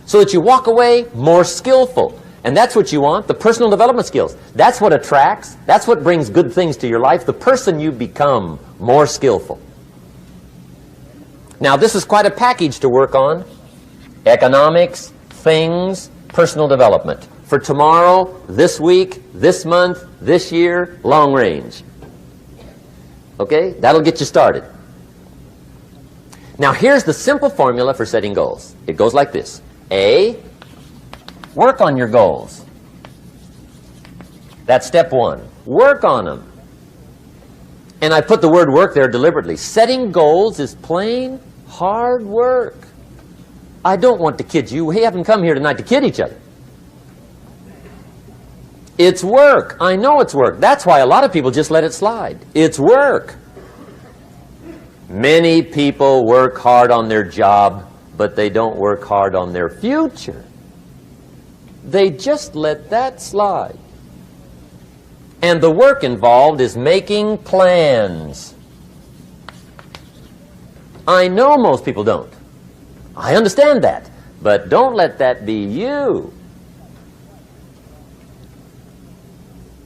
so that you walk away more skillful. And that's what you want, the personal development skills. That's what attracts, that's what brings good things to your life, the person you become more skillful. Now, this is quite a package to work on. Economics, things, personal development. For tomorrow, this week, this month, this year, long range. Okay? That'll get you started. Now, here's the simple formula for setting goals. It goes like this. A, work on your goals. That's step 1. Work on them. And I put the word work there deliberately. Setting goals is plain hard work. I don't want to kid you. We haven't come here tonight to kid each other. It's work. I know it's work. That's why a lot of people just let it slide. It's work. Many people work hard on their job, but they don't work hard on their future. They just let that slide. And the work involved is making plans. I know most people don't. I understand that. But don't let that be you.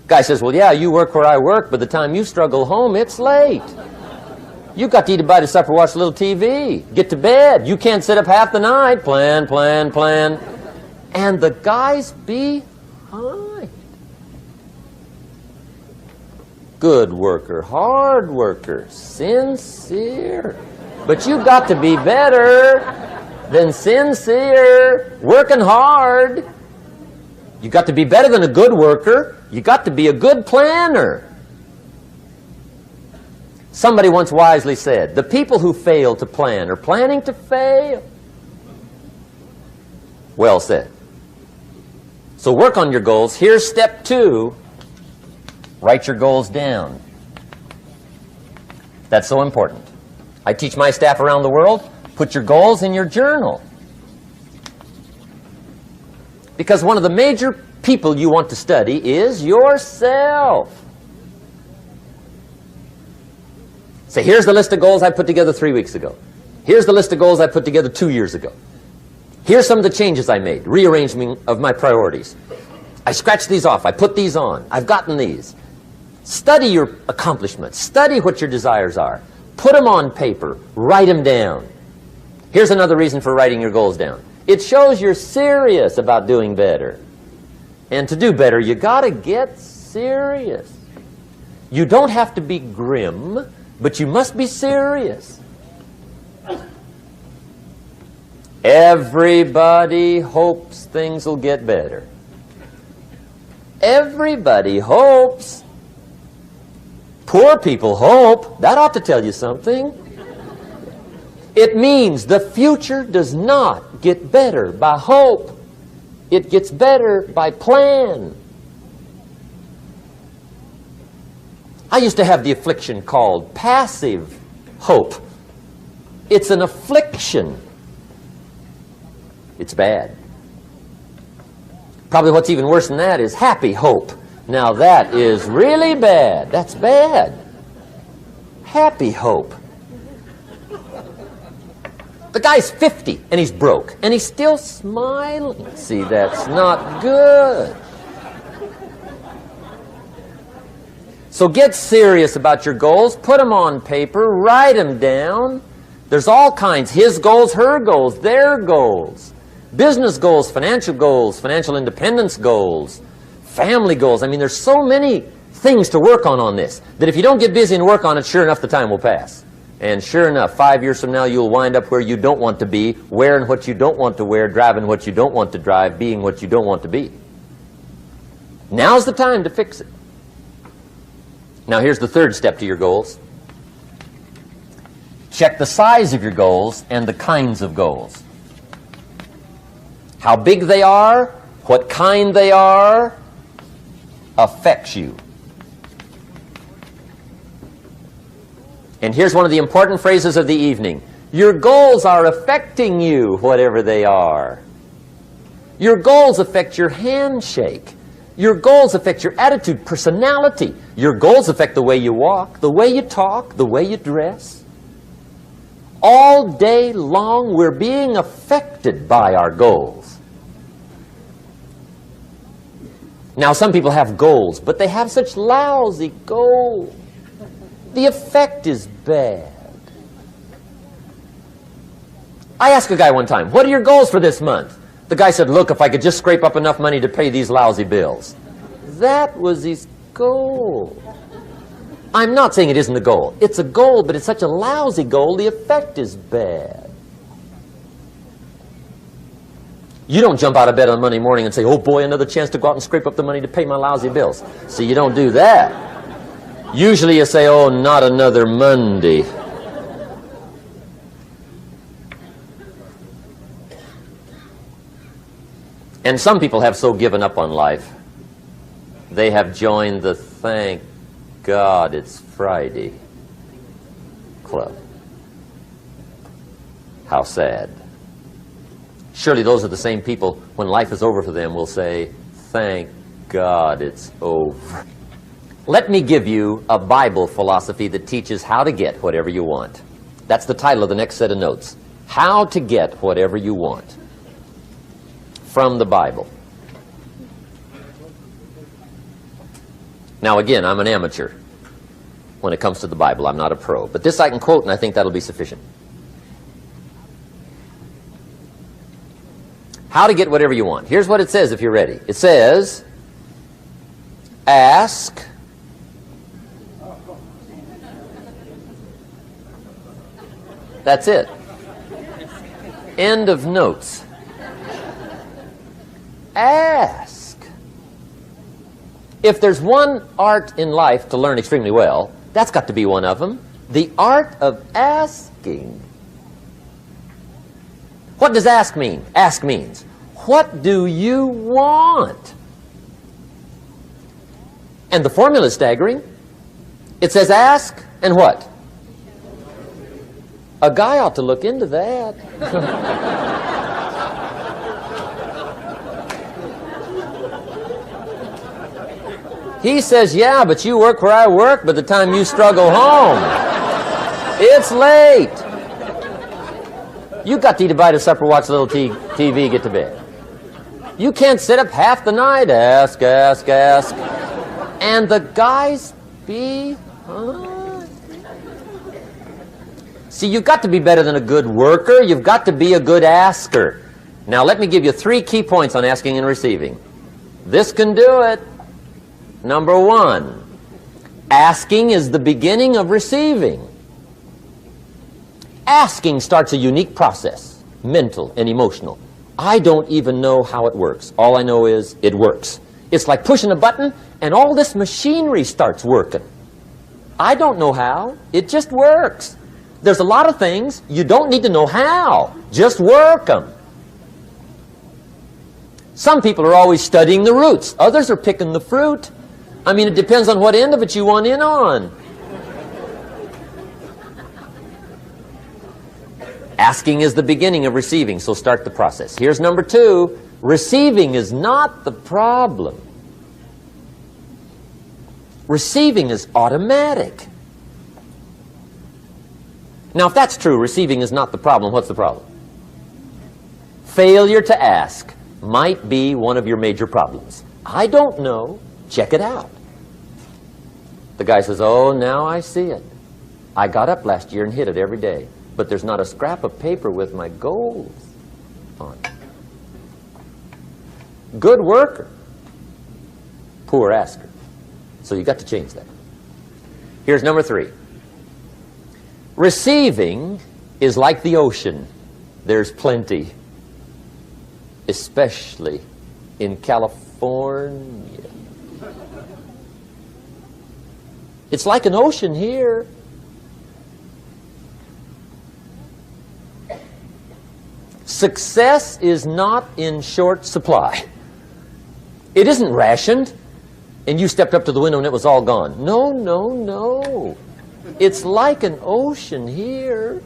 Guy says, well, yeah, you work where I work, but the time you struggle home, it's late. You've got to eat a bite of supper, watch a little TV, get to bed. You can't sit up half the night. Plan, plan, plan. And the guy's behind. Good worker, hard worker, sincere. But you've got to be better than sincere, working hard. You've got to be better than a good worker. You've got to be a good planner. Somebody once wisely said, the people who fail to plan are planning to fail. Well said. So work on your goals. Here's step 2. Write your goals down. That's so important. I teach my staff around the world, put your goals in your journal. Because one of the major people you want to study is yourself. Say, here's the list of goals I put together 3 weeks ago. Here's the list of goals I put together 2 years ago. Here's some of the changes I made, rearrangement of my priorities. I scratched these off. I put these on. I've gotten these. Study your accomplishments. Study what your desires are. Put them on paper. Write them down. Here's another reason for writing your goals down. It shows you're serious about doing better. And to do better, you got to get serious. You don't have to be grim, but you must be serious. Everybody hopes things will get better. Everybody hopes. Poor people hope. That ought to tell you something. It means the future does not get better by hope. It gets better by plan. I used to have the affliction called passive hope. It's an affliction. It's bad. Probably what's even worse than that is happy hope. Now that is really bad. That's bad. Happy hope. The guy's 50 and he's broke and he's still smiling. See, that's not good. So get serious about your goals. Put them on paper. Write them down. There's all kinds. His goals, her goals, their goals. Business goals, financial independence goals, family goals. I mean, there's so many things to work on this that if you don't get busy and work on it, sure enough, the time will pass. And sure enough, 5 years from now, you'll wind up where you don't want to be, wearing what you don't want to wear, driving what you don't want to drive, being what you don't want to be. Now's the time to fix it. Now, here's the third step to your goals. Check the size of your goals and the kinds of goals. How big they are, what kind they are, affects you. And here's one of the important phrases of the evening. Your goals are affecting you, whatever they are. Your goals affect your handshake. Your goals affect your attitude, personality. Your goals affect the way you walk, the way you talk, the way you dress. All day long, we're being affected by our goals. Now, some people have goals, but they have such lousy goals. The effect is bad. I asked a guy one time, what are your goals for this month? The guy said, look, if I could just scrape up enough money to pay these lousy bills. That was his goal. I'm not saying it isn't the goal. It's a goal, but it's such a lousy goal, the effect is bad. You don't jump out of bed on Monday morning and say, oh boy, another chance to go out and scrape up the money to pay my lousy bills. See, you don't do that. Usually you say, oh, not another Monday. And some people have so given up on life, they have joined the thank God it's Friday club. How sad. Surely those are the same people, when life is over for them, will say, thank God it's over. Let me give you a Bible philosophy that teaches how to get whatever you want. That's the title of the next set of notes. How to get whatever you want. From the Bible. Now again, I'm an amateur when it comes to the Bible. I'm not a pro. But this I can quote, and I think that'll be sufficient. How to get whatever you want. Here's what it says if you're ready. It says, ask. That's it. End of notes. Ask. If there's one art in life to learn extremely well, that's got to be one of them. The art of asking. What does ask mean? Ask means, what do you want? And the formula is staggering. It says ask and what? A guy ought to look into that. He says, yeah, but you work where I work by the time you struggle home. It's late. You got to eat a bite of supper, watch a little TV, get to bed. You can't sit up half the night, ask. And the guys behind. See, you've got to be better than a good worker. You've got to be a good asker. Now, let me give you 3 key points on asking and receiving. This can do it. Number 1, asking is the beginning of receiving. Asking starts a unique process, mental and emotional. I don't even know how it works. All I know is it works. It's like pushing a button and all this machinery starts working. I don't know how. It just works. There's a lot of things you don't need to know how. Just work them. Some people are always studying the roots. Others are picking the fruit. I mean, it depends on what end of it you want in on. Asking is the beginning of receiving, so start the process. Here's number 2. Receiving is not the problem. Receiving is automatic. Now, if that's true, receiving is not the problem, what's the problem? Failure to ask might be one of your major problems. I don't know. Check it out. The guy says, oh, now I see it. I got up last year and hit it every day, but there's not a scrap of paper with my goals on it. Good worker, poor asker. So you got to change that. Here's number 3. Receiving is like the ocean. There's plenty, especially in California. It's like an ocean here. Success is not in short supply. It isn't rationed, and you stepped up to the window and it was all gone. No, no, no. It's like an ocean here.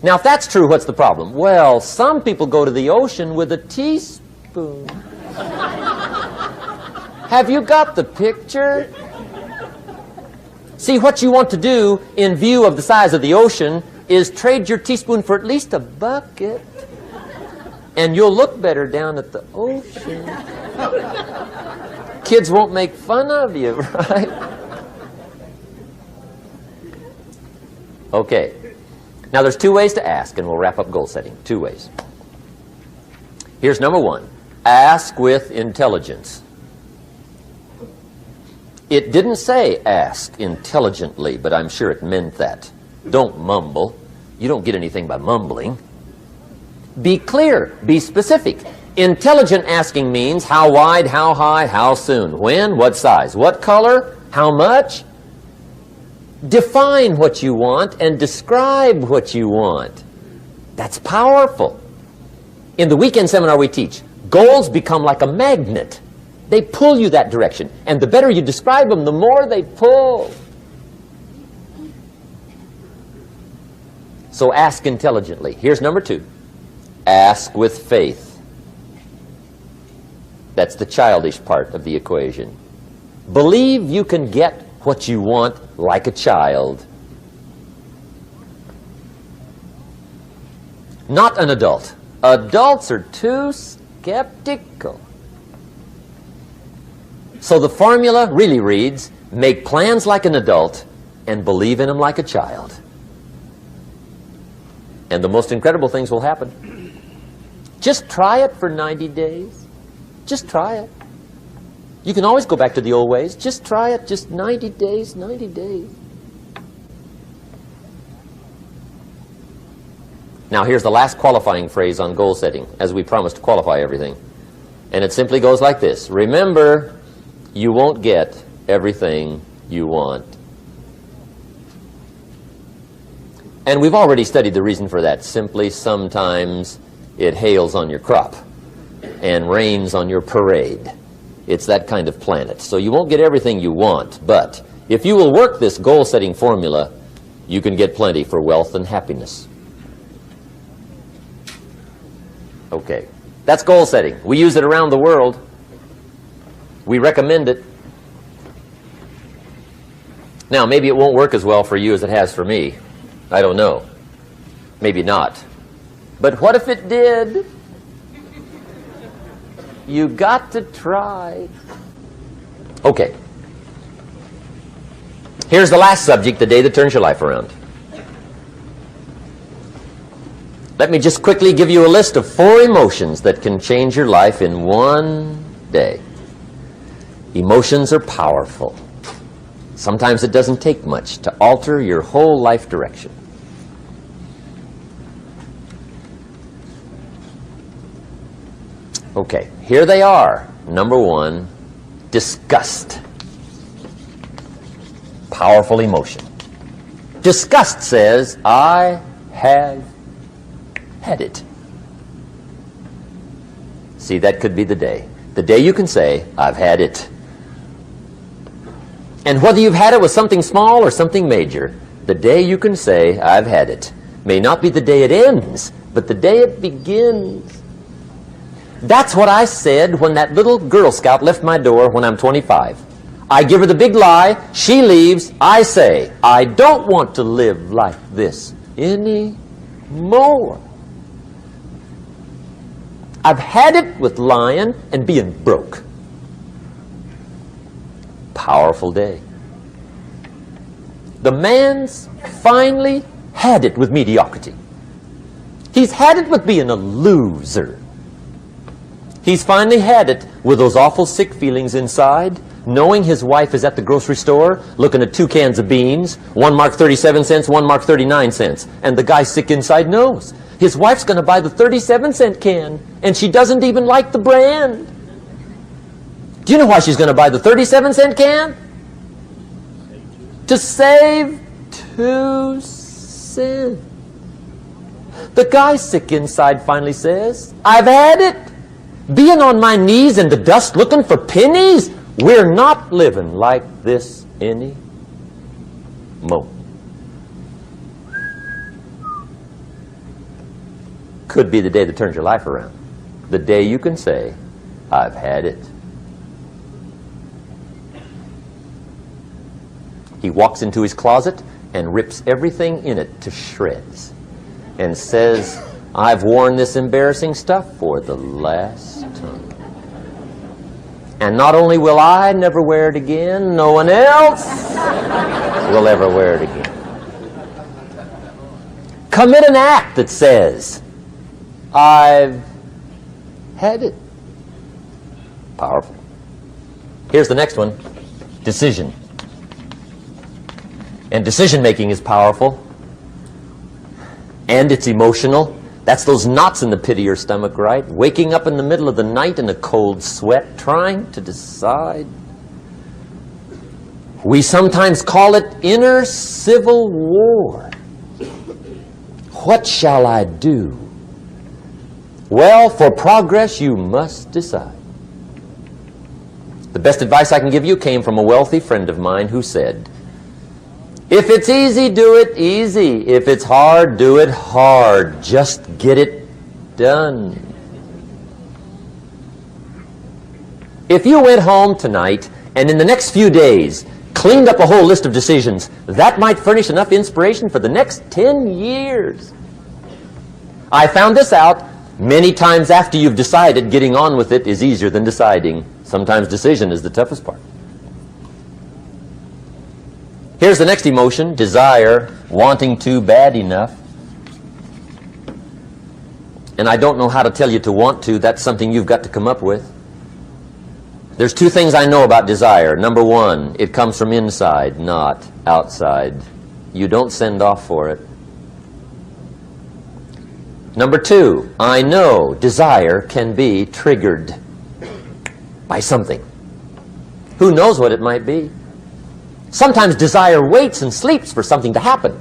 Now, if that's true, what's the problem? Well, some people go to the ocean with a teaspoon. Have you got the picture? See, what you want to do in view of the size of the ocean is trade your teaspoon for at least a bucket, and you'll look better down at the ocean. Kids won't make fun of you, right? Okay. Now, there's 2 ways to ask, and we'll wrap up goal setting. 2 ways. Here's number 1. Ask with intelligence. It didn't say ask intelligently, but I'm sure it meant that. Don't mumble. You don't get anything by mumbling. Be clear. Be specific. Intelligent asking means how wide, how high, how soon, when, what size, what color, how much. Define what you want and describe what you want. That's powerful. In the weekend seminar we teach, goals become like a magnet. They pull you that direction. And the better you describe them, the more they pull. So ask intelligently. Here's number 2. Ask with faith. That's the childish part of the equation. Believe you can get what you want like a child. Not an adult. Adults are too skeptical. So the formula really reads, make plans like an adult and believe in them like a child. And the most incredible things will happen. Just try it for 90 days. Just try it. You can always go back to the old ways. Just try it. Just 90 days, 90 days. Now, here's the last qualifying phrase on goal setting, as we promised to qualify everything. And it simply goes like this. Remember, you won't get everything you want. And we've already studied the reason for that. Simply, sometimes it hails on your crop and rains on your parade. It's that kind of planet. So you won't get everything you want, but if you will work this goal-setting formula, you can get plenty for wealth and happiness. Okay, that's goal setting. We use it around the world. We recommend it. Now, maybe it won't work as well for you as it has for me. I don't know. Maybe not. But what if it did? You got to try. Okay. Here's the last subject, the day that turns your life around. Let me just quickly give you a list of 4 emotions that can change your life in one day. Emotions are powerful. Sometimes it doesn't take much to alter your whole life direction. Okay, here they are. Number 1, disgust. Powerful emotion. Disgust says, I have had it. See, that could be the day. The day you can say, I've had it. And whether you've had it with something small or something major, the day you can say, I've had it, may not be the day it ends, but the day it begins. That's what I said when that little Girl Scout left my door when I'm 25. I give her the big lie, she leaves, I say, I don't want to live like this anymore. I've had it with lying and being broke. Powerful day. The man's finally had it with mediocrity. He's had it with being a loser. He's finally had it with those awful sick feelings inside, knowing his wife is at the grocery store looking at 2 cans of beans, one marked 37 cents, one marked 39 cents. And the guy sick inside knows his wife's going to buy the 37-cent can, and she doesn't even like the brand. Do you know why she's going to buy the 37-cent can? To save 2 cents. The guy sick inside finally says, I've had it. Being on my knees in the dust looking for pennies? We're not living like this anymore. Could be the day that turns your life around. The day you can say, I've had it. He walks into his closet and rips everything in it to shreds and says, I've worn this embarrassing stuff for the last time. And not only will I never wear it again, no one else will ever wear it again. Commit an act that says, I've had it. Powerful. Here's the next one. Decision. And decision making is powerful. And it's emotional. That's those knots in the pit of your stomach, right? Waking up in the middle of the night in a cold sweat, trying to decide. We sometimes call it inner civil war. What shall I do? Well, for progress, you must decide. The best advice I can give you came from a wealthy friend of mine who said, if it's easy, do it easy. If it's hard, do it hard. Just get it done. If you went home tonight and in the next few days cleaned up a whole list of decisions, that might furnish enough inspiration for the next 10 years. I found this out many times after you've decided. Getting on with it is easier than deciding. Sometimes decision is the toughest part. Here's the next emotion, desire, wanting to bad enough. And I don't know how to tell you to want to. That's something you've got to come up with. There's 2 things I know about desire. Number 1, it comes from inside, not outside. You don't send off for it. Number 2, I know desire can be triggered by something. Who knows what it might be? Sometimes desire waits and sleeps for something to happen.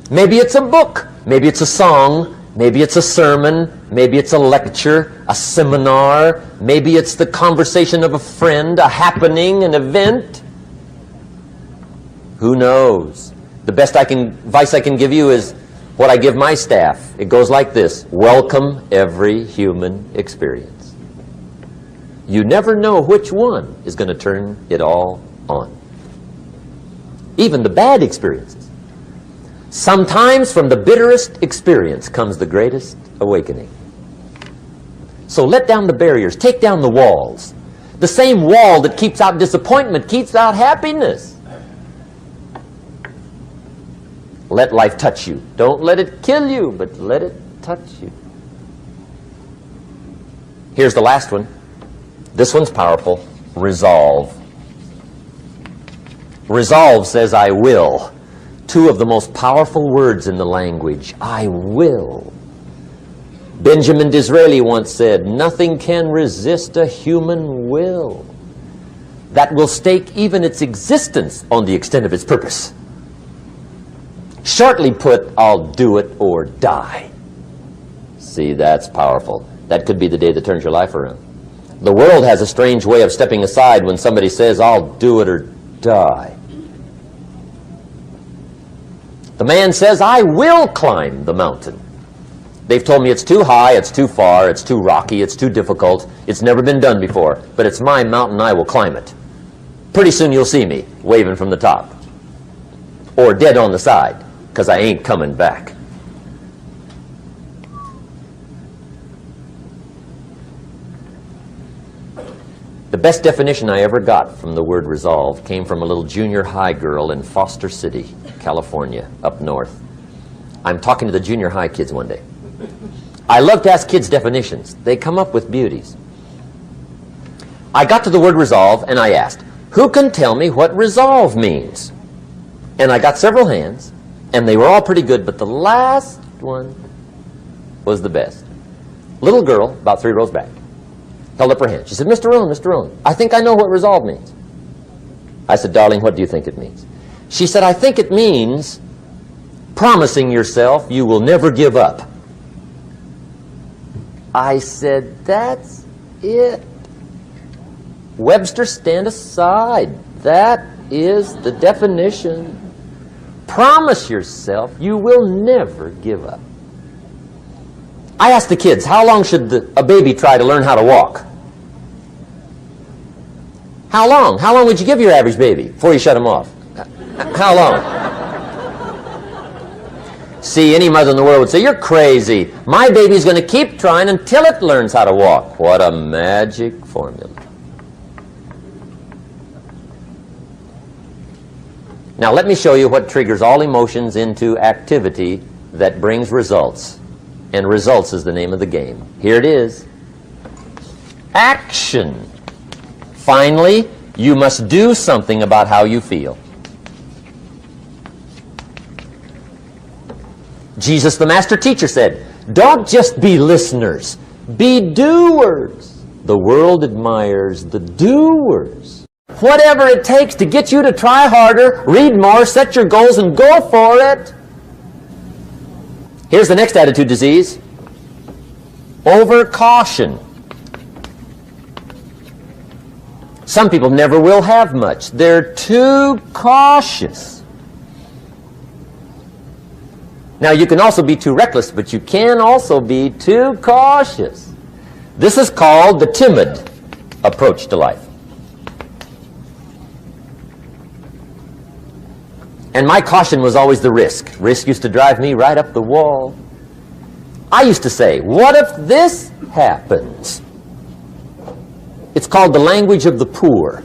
Maybe it's a book, maybe it's a song, maybe it's a sermon, maybe it's a lecture, a seminar, maybe it's the conversation of a friend, a happening, an event. Who knows? The best advice I can give you is what I give my staff. It goes like this: welcome every human experience. You never know which one is going to turn it all on. even the bad experiences. Sometimes from the bitterest experience comes the greatest awakening. So let down the barriers, take down the walls. The same wall that keeps out disappointment keeps out happiness. Let life touch you. Don't let it kill you, but let it touch you. Here's the last one. This one's powerful. Resolve. Resolve says, I will. Two of the most powerful words in the language. I will. Benjamin Disraeli once said, nothing can resist a human will that will stake even its existence on the extent of its purpose. Shortly put, I'll do it or die. See, that's powerful. That could be the day that turns your life around. The world has a strange way of stepping aside when somebody says, I'll do it or die. The man says, I will climb the mountain. They've told me it's too high, it's too far, it's too rocky, it's too difficult, it's never been done before, but it's my mountain, I will climb it. Pretty soon you'll see me waving from the top. Or dead on the side, because I ain't coming back. The best definition I ever got from the word resolve came from a little junior high girl in Foster City, California, up north. I'm talking to the junior high kids one day. I love to ask kids definitions. They come up with beauties. I got to the word resolve and I asked, who can tell me what resolve means? And I got several hands, and they were all pretty good, but the last one was the best. Little girl, about 3 rows back, held up her hand. She said, Mr. ROHN, I think I know what resolve means. I said, darling, what do you think it means? She said, I think it means promising yourself you will never give up. I said, that's it. Webster, stand aside. That is the definition. Promise yourself you will never give up. I asked the kids, how long should a baby try to learn how to walk? How long? How long would you give your average baby before you shut him off? How long? See, any mother in the world would say, you're crazy. My baby's going to keep trying until it learns how to walk. What a magic formula. Now let me show you what triggers all emotions into activity that brings results. And results is the name of the game. Here it is. Action. Finally, you must do something about how you feel. Jesus, the master teacher, said, don't just be listeners, be doers. The world admires the doers. Whatever it takes to get you to try harder, read more, set your goals, and go for it. Here's the next attitude disease. Over-caution. Some people never will have much. They're too cautious. Now, you can also be too reckless, but you can also be too cautious. This is called the timid approach to life. And my caution was always the risk. Risk used to drive me right up the wall. I used to say, what if this happens? It's called the language of the poor.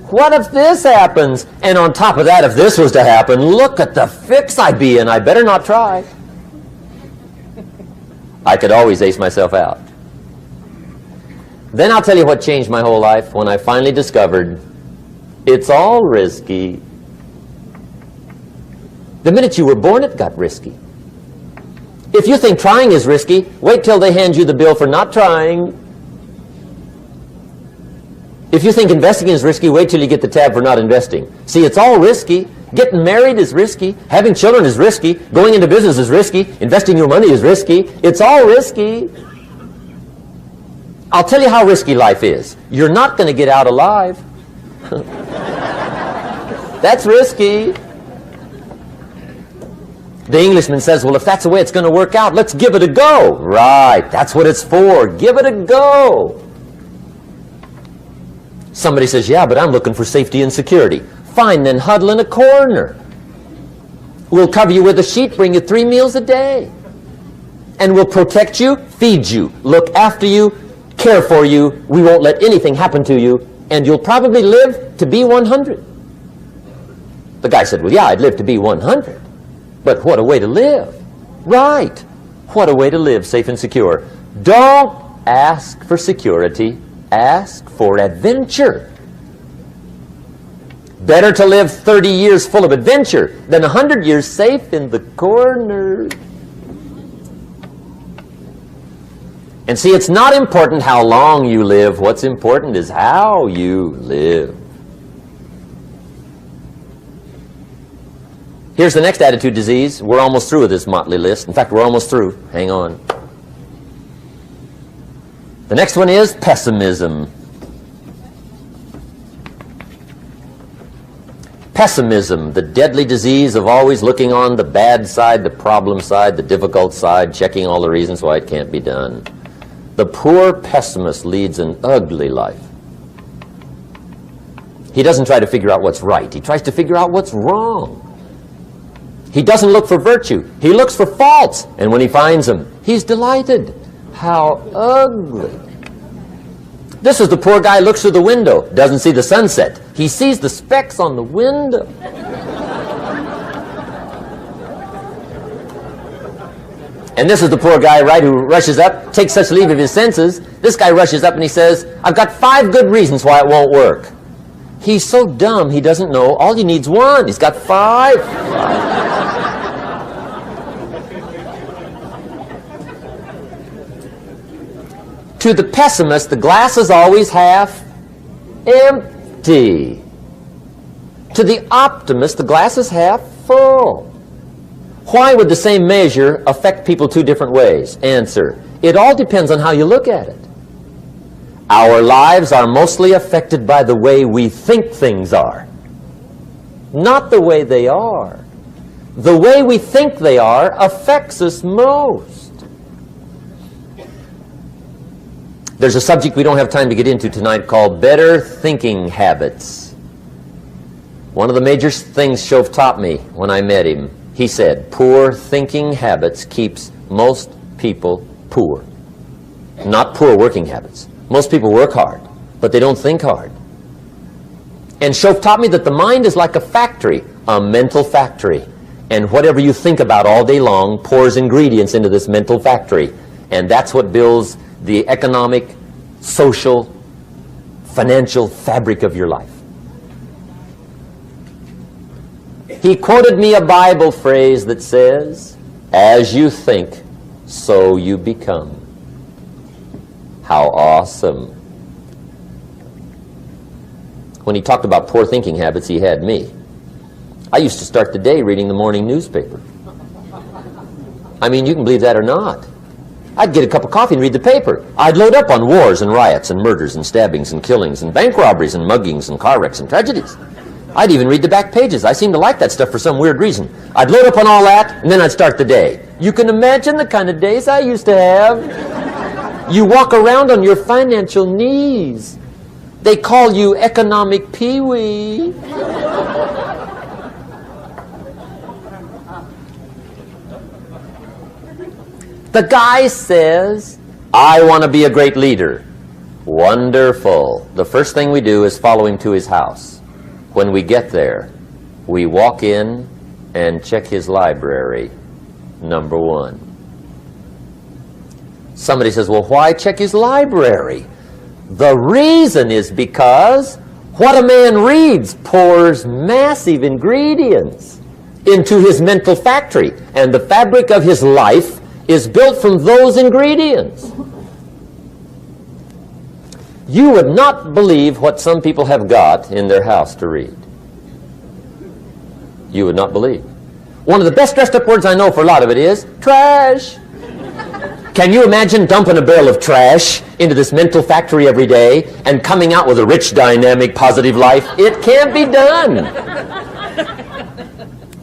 What if this happens? And on top of that, if this was to happen, look at the fix I'd be in. I better not try. I could always ace myself out. Then I'll tell you what changed my whole life when I finally discovered it's all risky. The minute you were born, it got risky. If you think trying is risky, wait till they hand you the bill for not trying. If you think investing is risky, wait till you get the tab for not investing. See, it's all risky. Getting married is risky. Having children is risky. Going into business is risky. Investing your money is risky. It's all risky. I'll tell you how risky life is. You're not going to get out alive. That's risky. The Englishman says, well, if that's the way it's going to work out, let's give it a go. Right, that's what it's for. Give it a go. Somebody says, yeah, but I'm looking for safety and security. Fine, then huddle in a corner. We'll cover you with a sheet, bring you 3 meals a day. And we'll protect you, feed you, look after you, care for you. We won't let anything happen to you. And you'll probably live to be 100. The guy said, well, yeah, I'd live to be 100. But what a way to live. Right. What a way to live, safe and secure. Don't ask for security. Ask for adventure. Better to live 30 years full of adventure than 100 years safe in the corner. And see, it's not important how long you live. What's important is how you live. Here's the next attitude disease. We're almost through with this motley list. In fact, we're almost through. Hang on. The next one is pessimism. Pessimism, the deadly disease of always looking on the bad side, the problem side, the difficult side, checking all the reasons why it can't be done. The poor pessimist leads an ugly life. He doesn't try to figure out what's right. He tries to figure out what's wrong. He doesn't look for virtue. He looks for faults. And when he finds them, he's delighted. How ugly. This is the poor guy who looks through the window, doesn't see the sunset. He sees the specks on the window. And this is the poor guy, right, who rushes up, takes such leave of his senses. This guy rushes up and he says, I've got 5 good reasons why it won't work. He's so dumb he doesn't know. All he needs 1. He's got 5. To the pessimist, the glass is always half empty. To the optimist, the glass is half full. Why would the same measure affect people 2 different ways? Answer, it all depends on how you look at it. Our lives are mostly affected by the way we think things are, not the way they are. The way we think they are affects us most. There's a subject we don't have time to get into tonight called better thinking habits. One of the major things Shove taught me when I met him, he said, poor thinking habits keeps most people poor. Not poor working habits. Most people work hard, but they don't think hard. And Shove taught me that the mind is like a factory, a mental factory. And whatever you think about all day long pours ingredients into this mental factory. And that's what builds the economic, social, financial fabric of your life. He quoted me a Bible phrase that says, as you think, so you become. How awesome. When he talked about poor thinking habits, he had me. I used to start the day reading the morning newspaper. I mean, you can believe that or not. I'd get a cup of coffee and read the paper. I'd load up on wars and riots and murders and stabbings and killings and bank robberies and muggings and car wrecks and tragedies. I'd even read the back pages. I seem to like that stuff for some weird reason. I'd load up on all that, and then I'd start the day. You can imagine the kind of days I used to have. You walk around on your financial knees. They call you economic peewee. The guy says, I want to be a great leader. Wonderful. The first thing we do is follow him to his house. When we get there, we walk in and check his library, number 1. Somebody says, well, why check his library? The reason is because what a man reads pours massive ingredients into his mental factory, and the fabric of his life is built from those ingredients. You would not believe what some people have got in their house to read. You would not believe. One of the best dressed up words I know for a lot of it is trash. Can you imagine dumping a barrel of trash into this mental factory every day and coming out with a rich, dynamic, positive life? It can't be done.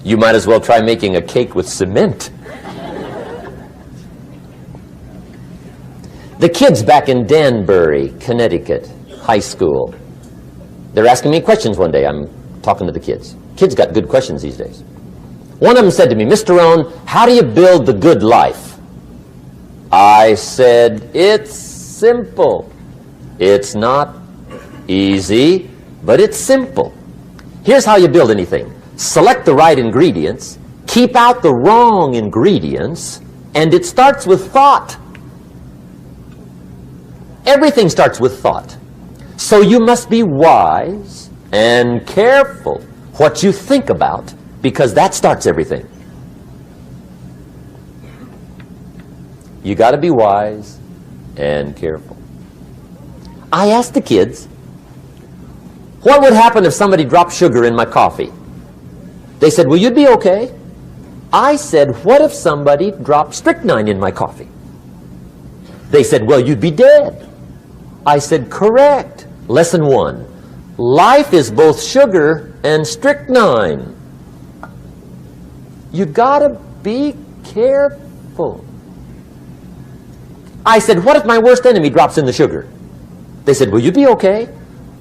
You might as well try making a cake with cement. The kids back in Danbury, Connecticut, high school, they're asking me questions one day. I'm talking to the kids. Kids got good questions these days. One of them said to me, Mr. Rohn, how do you build the good life? I said, it's simple. It's not easy, but it's simple. Here's how you build anything. Select the right ingredients, keep out the wrong ingredients, and it starts with thought. Everything starts with thought. So you must be wise and careful what you think about, because that starts everything. You got to be wise and careful. I asked the kids, what would happen if somebody dropped sugar in my coffee? They said, well, you'd be okay. I said, what if somebody dropped strychnine in my coffee? They said, well, you'd be dead. I said, correct. Lesson 1. Life is both sugar and strychnine. You gotta be careful. I said, what if my worst enemy drops in the sugar? They said, will you be okay?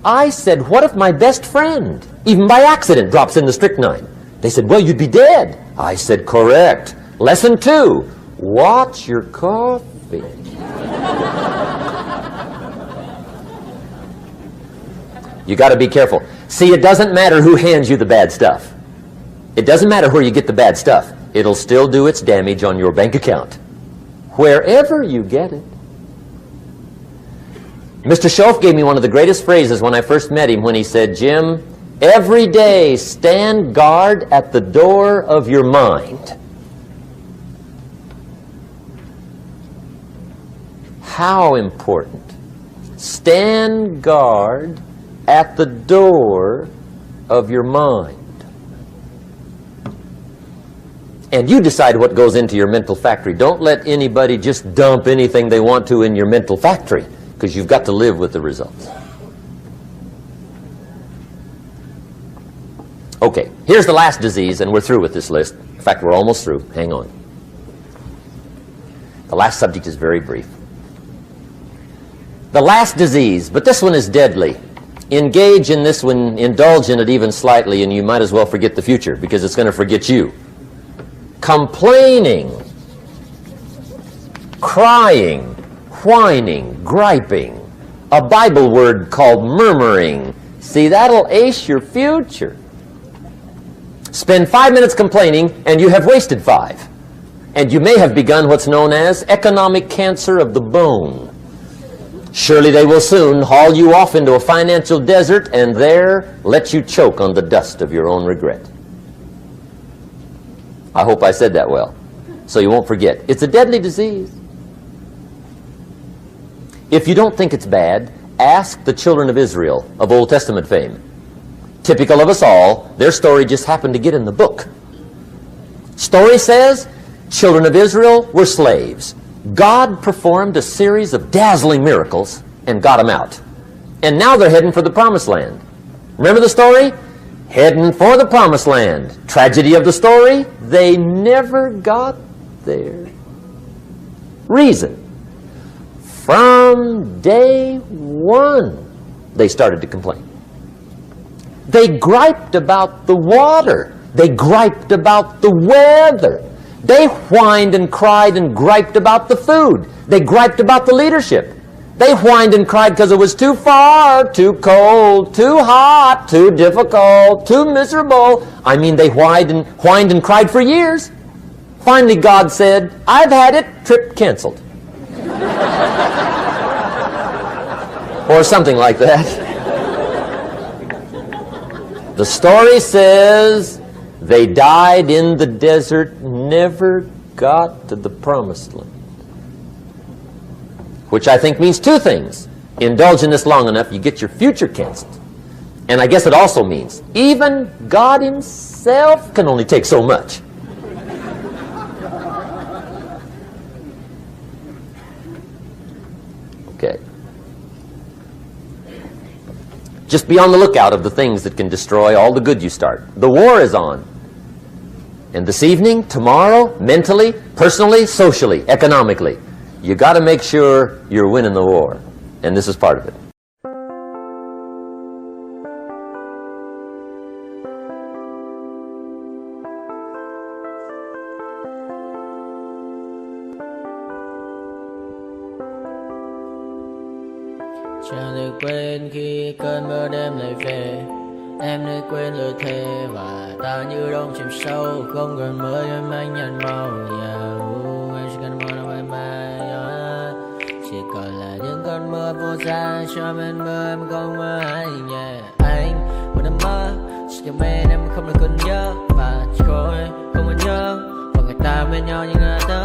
I said, what if my best friend, even by accident, drops in the strychnine? They said, well, you'd be dead. I said, correct. Lesson 2, watch your coffee. You got to be careful. See, it doesn't matter who hands you the bad stuff. It doesn't matter where you get the bad stuff. It'll still do its damage on your bank account, wherever you get it. Mr. Schoaf gave me one of the greatest phrases when I first met him when he said, Jim, every day stand guard at the door of your mind. How important. Stand guard at the door of your mind. And you decide what goes into your mental factory. Don't let anybody just dump anything they want to in your mental factory, because you've got to live with the results. Okay, here's the last disease, and we're through with this list. In fact, we're almost through. Hang on. The last subject is very brief. The last disease, but this one is deadly. Engage in this one, indulge in it even slightly, and you might as well forget the future, because it's going to forget you. Complaining, crying, whining, griping, a Bible word called murmuring. See, that'll ace your future. Spend 5 minutes complaining, and you have wasted 5. And you may have begun what's known as economic cancer of the bone. Surely they will soon haul you off into a financial desert and there let you choke on the dust of your own regret. I hope I said that well, so you won't forget. It's a deadly disease. If you don't think it's bad, ask the children of Israel of Old Testament fame. Typical of us all, their story just happened to get in the book. Story says, children of Israel were slaves. God performed a series of dazzling miracles and got them out. And now they're heading for the promised land. Remember the story? Heading for the promised land. Tragedy of the story, they never got there. Reason. From day one, they started to complain. They griped about the water. They griped about the weather. They whined and cried and griped about the food. They griped about the leadership. They whined and cried because it was too far, too cold, too hot, too difficult, too miserable. I mean, they whined and cried for years. Finally, God said, I've had it, trip canceled. Or something like that. The story says they died in the desert, never got to the promised land. Which I think means two things. Indulge in this long enough, you get your future canceled. And I guess it also means even God himself can only take so much. Okay. Just be on the lookout of the things that can destroy all the good you start. The war is on. And this evening, tomorrow, mentally, personally, socially, economically, you got to make sure you're winning the war. And this is part of it. Chẳng thể quên khi cơn mưa đêm lại về. Em nơi quên lời thề và ta như đông chìm sâu, không còn mơ em anh nhạt màu. Em chỉ cần mơ đâu em mai, chỉ còn là những cơn mưa vô giá cho bên mơ em không mơ anh. Anh một đêm mơ chỉ cần bên em không được cơn nhớ và chỉ có em không muốn nhớ và người ta bên nhau như ngã tớ.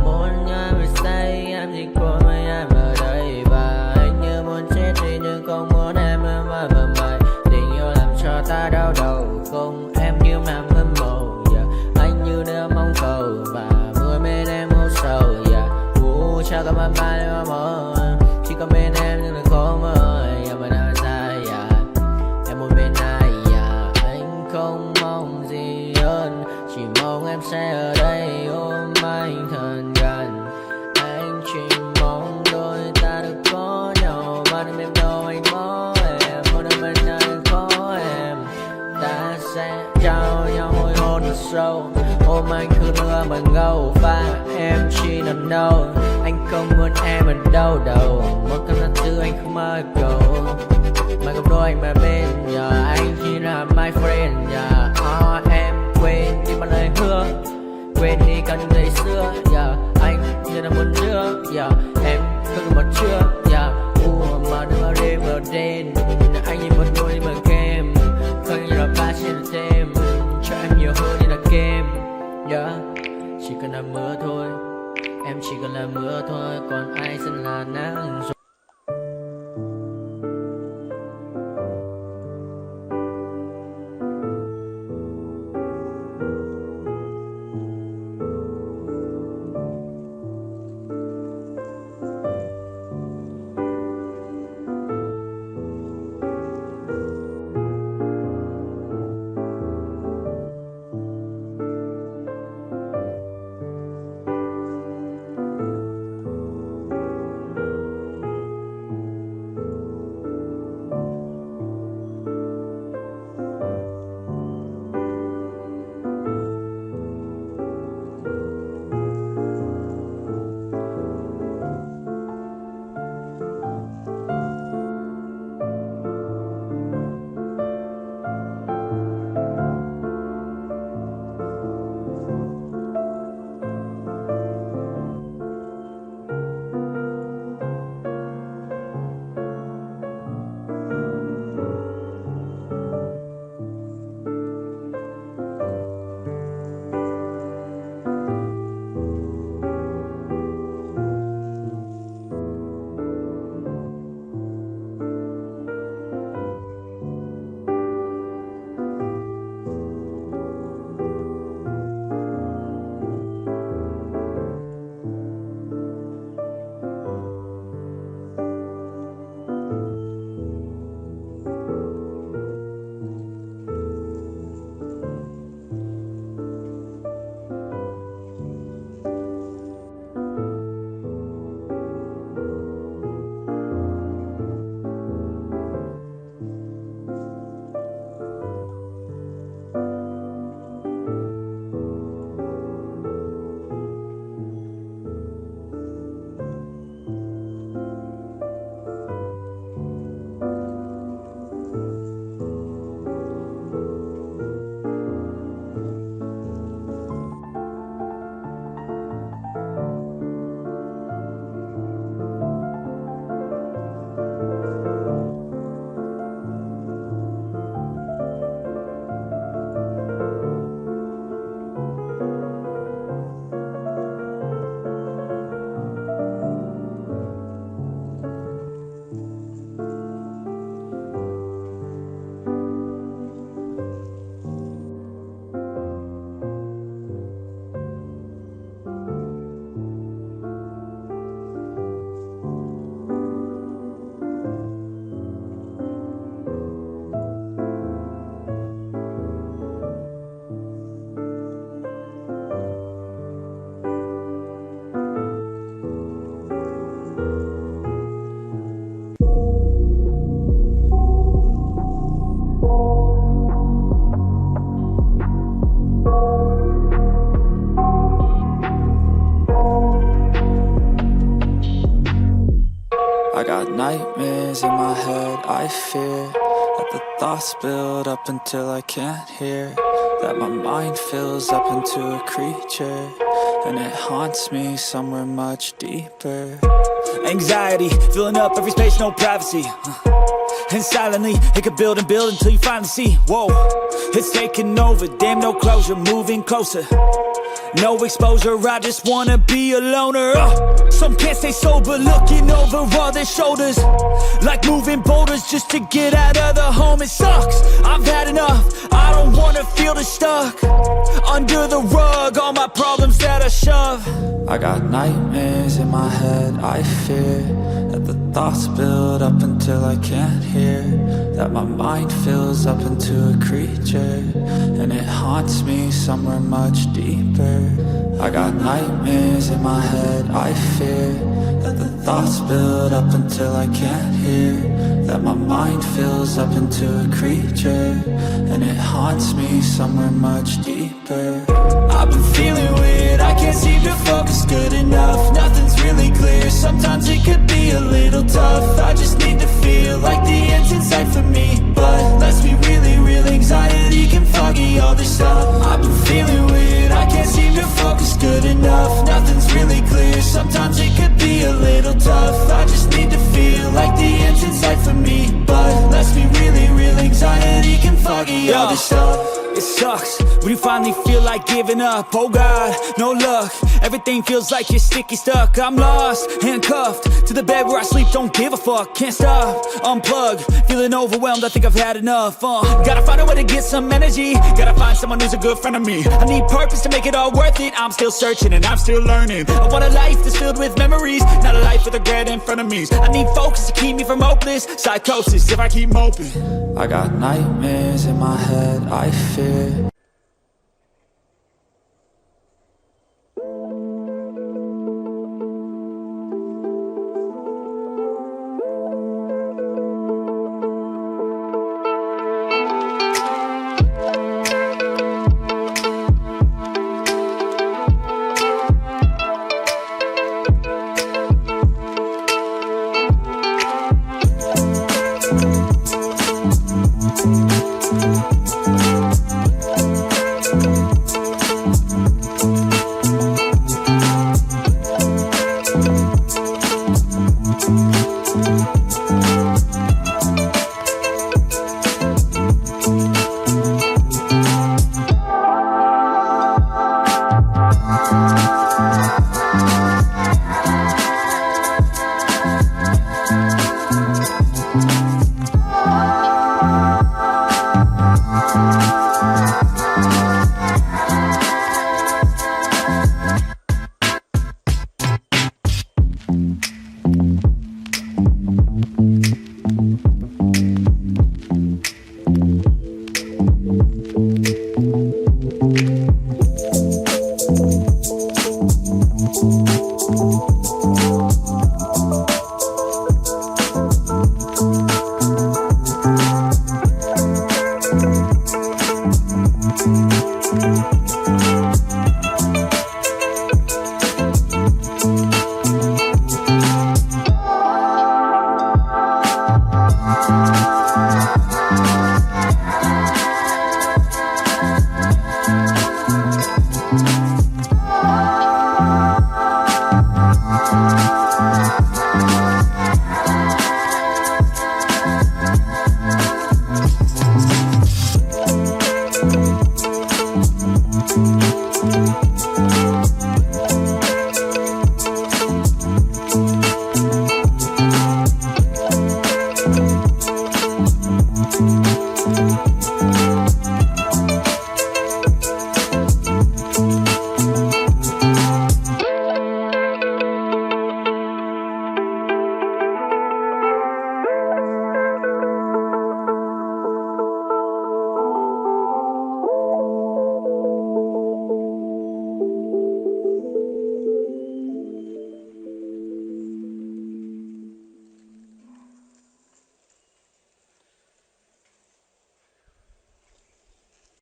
Muốn nhớ vì say em chỉ có mấy em ở đây và anh như muốn chết đi nhưng không muốn em mơ mày. Tình yêu làm cho ta đau đầu, không em như mà mơ mộng. Anh như đêm mong cầu và mưa bên em âu sầu. Chào cả mặt mai mà mơ, chỉ có bên em nhưng là khó mơ. Mà đã ra em muốn bên ai. Anh không mong gì hơn, chỉ mong em sẽ ở đây ôm anh thật gần. Anh chỉ mong đôi ta được có nhau mà đừng em đâu anh có em. Một đêm bên anh có em, ta sẽ trao nhau môi hôn thật sâu. Ôm anh cứ nữa mà ngâu và em chỉ nằm đâu. Anh không muốn em ở đâu đâu, một cơn gió thứ anh không mơ cầu. Mà gặp đôi anh mà bên anh chỉ là my friend. Em quên đi bao lời hứa, quên đi cả những ngày xưa. Anh như là một đứa, em không còn một chưa. Mà đừng bao đêm ở đêm, anh như một đôi mà game, không như là ba trên thêm, cho em nhiều hơn như là game. Chỉ cần là mưa thôi, em chỉ cần là mưa thôi, còn ai sẽ là nắng rồi. I got nightmares in my head, I fear that the thoughts build up until I can't hear, that my mind fills up into a creature, and it haunts me somewhere much deeper. Anxiety, filling up every space, no privacy. And silently, it could build and build until you finally see, whoa, it's taking over, damn no closure, moving closer. No exposure, I just wanna be a loner. Some can't stay sober, looking over all their shoulders, like moving boulders just to get out of the home. It sucks, I've had enough, I don't wanna feel the stuck under the rug, all my problems that I shove. I got nightmares in my head, I fear that the thoughts build up until I can't hear, that my mind fills up into a creature, and it haunts me somewhere much deeper. I got nightmares in my head, I fear that the thoughts build up until I can't hear, that my mind fills up into a creature, and it haunts me somewhere much deeper. I've been feeling weird, I can't seem to focus good enough. Nothing's really clear, sometimes it could be a little tough. I just need to feel like the end's in sight for me, but let's be really real, anxiety can foggy all this stuff. I've been feeling weird, I can't seem to focus good enough. Nothing's really clear, sometimes it could be a little tough. I just need to feel like the end's in sight for me, but let's be really real, anxiety can foggy all this stuff. It sucks when you finally feel like giving up. Oh God, no luck, everything feels like you're sticky stuck. I'm lost, handcuffed to the bed where I sleep, don't give a fuck. Can't stop, unplug, feeling overwhelmed, I think I've had enough. Gotta find a way to get some energy, gotta find someone who's a good friend of me. I need purpose to make it all worth it, I'm still searching and I'm still learning. I want a life that's filled with memories, not a life with regret and frenemies. I need focus to keep me from hopeless psychosis if I keep moping. I got nightmares in my head, I fear.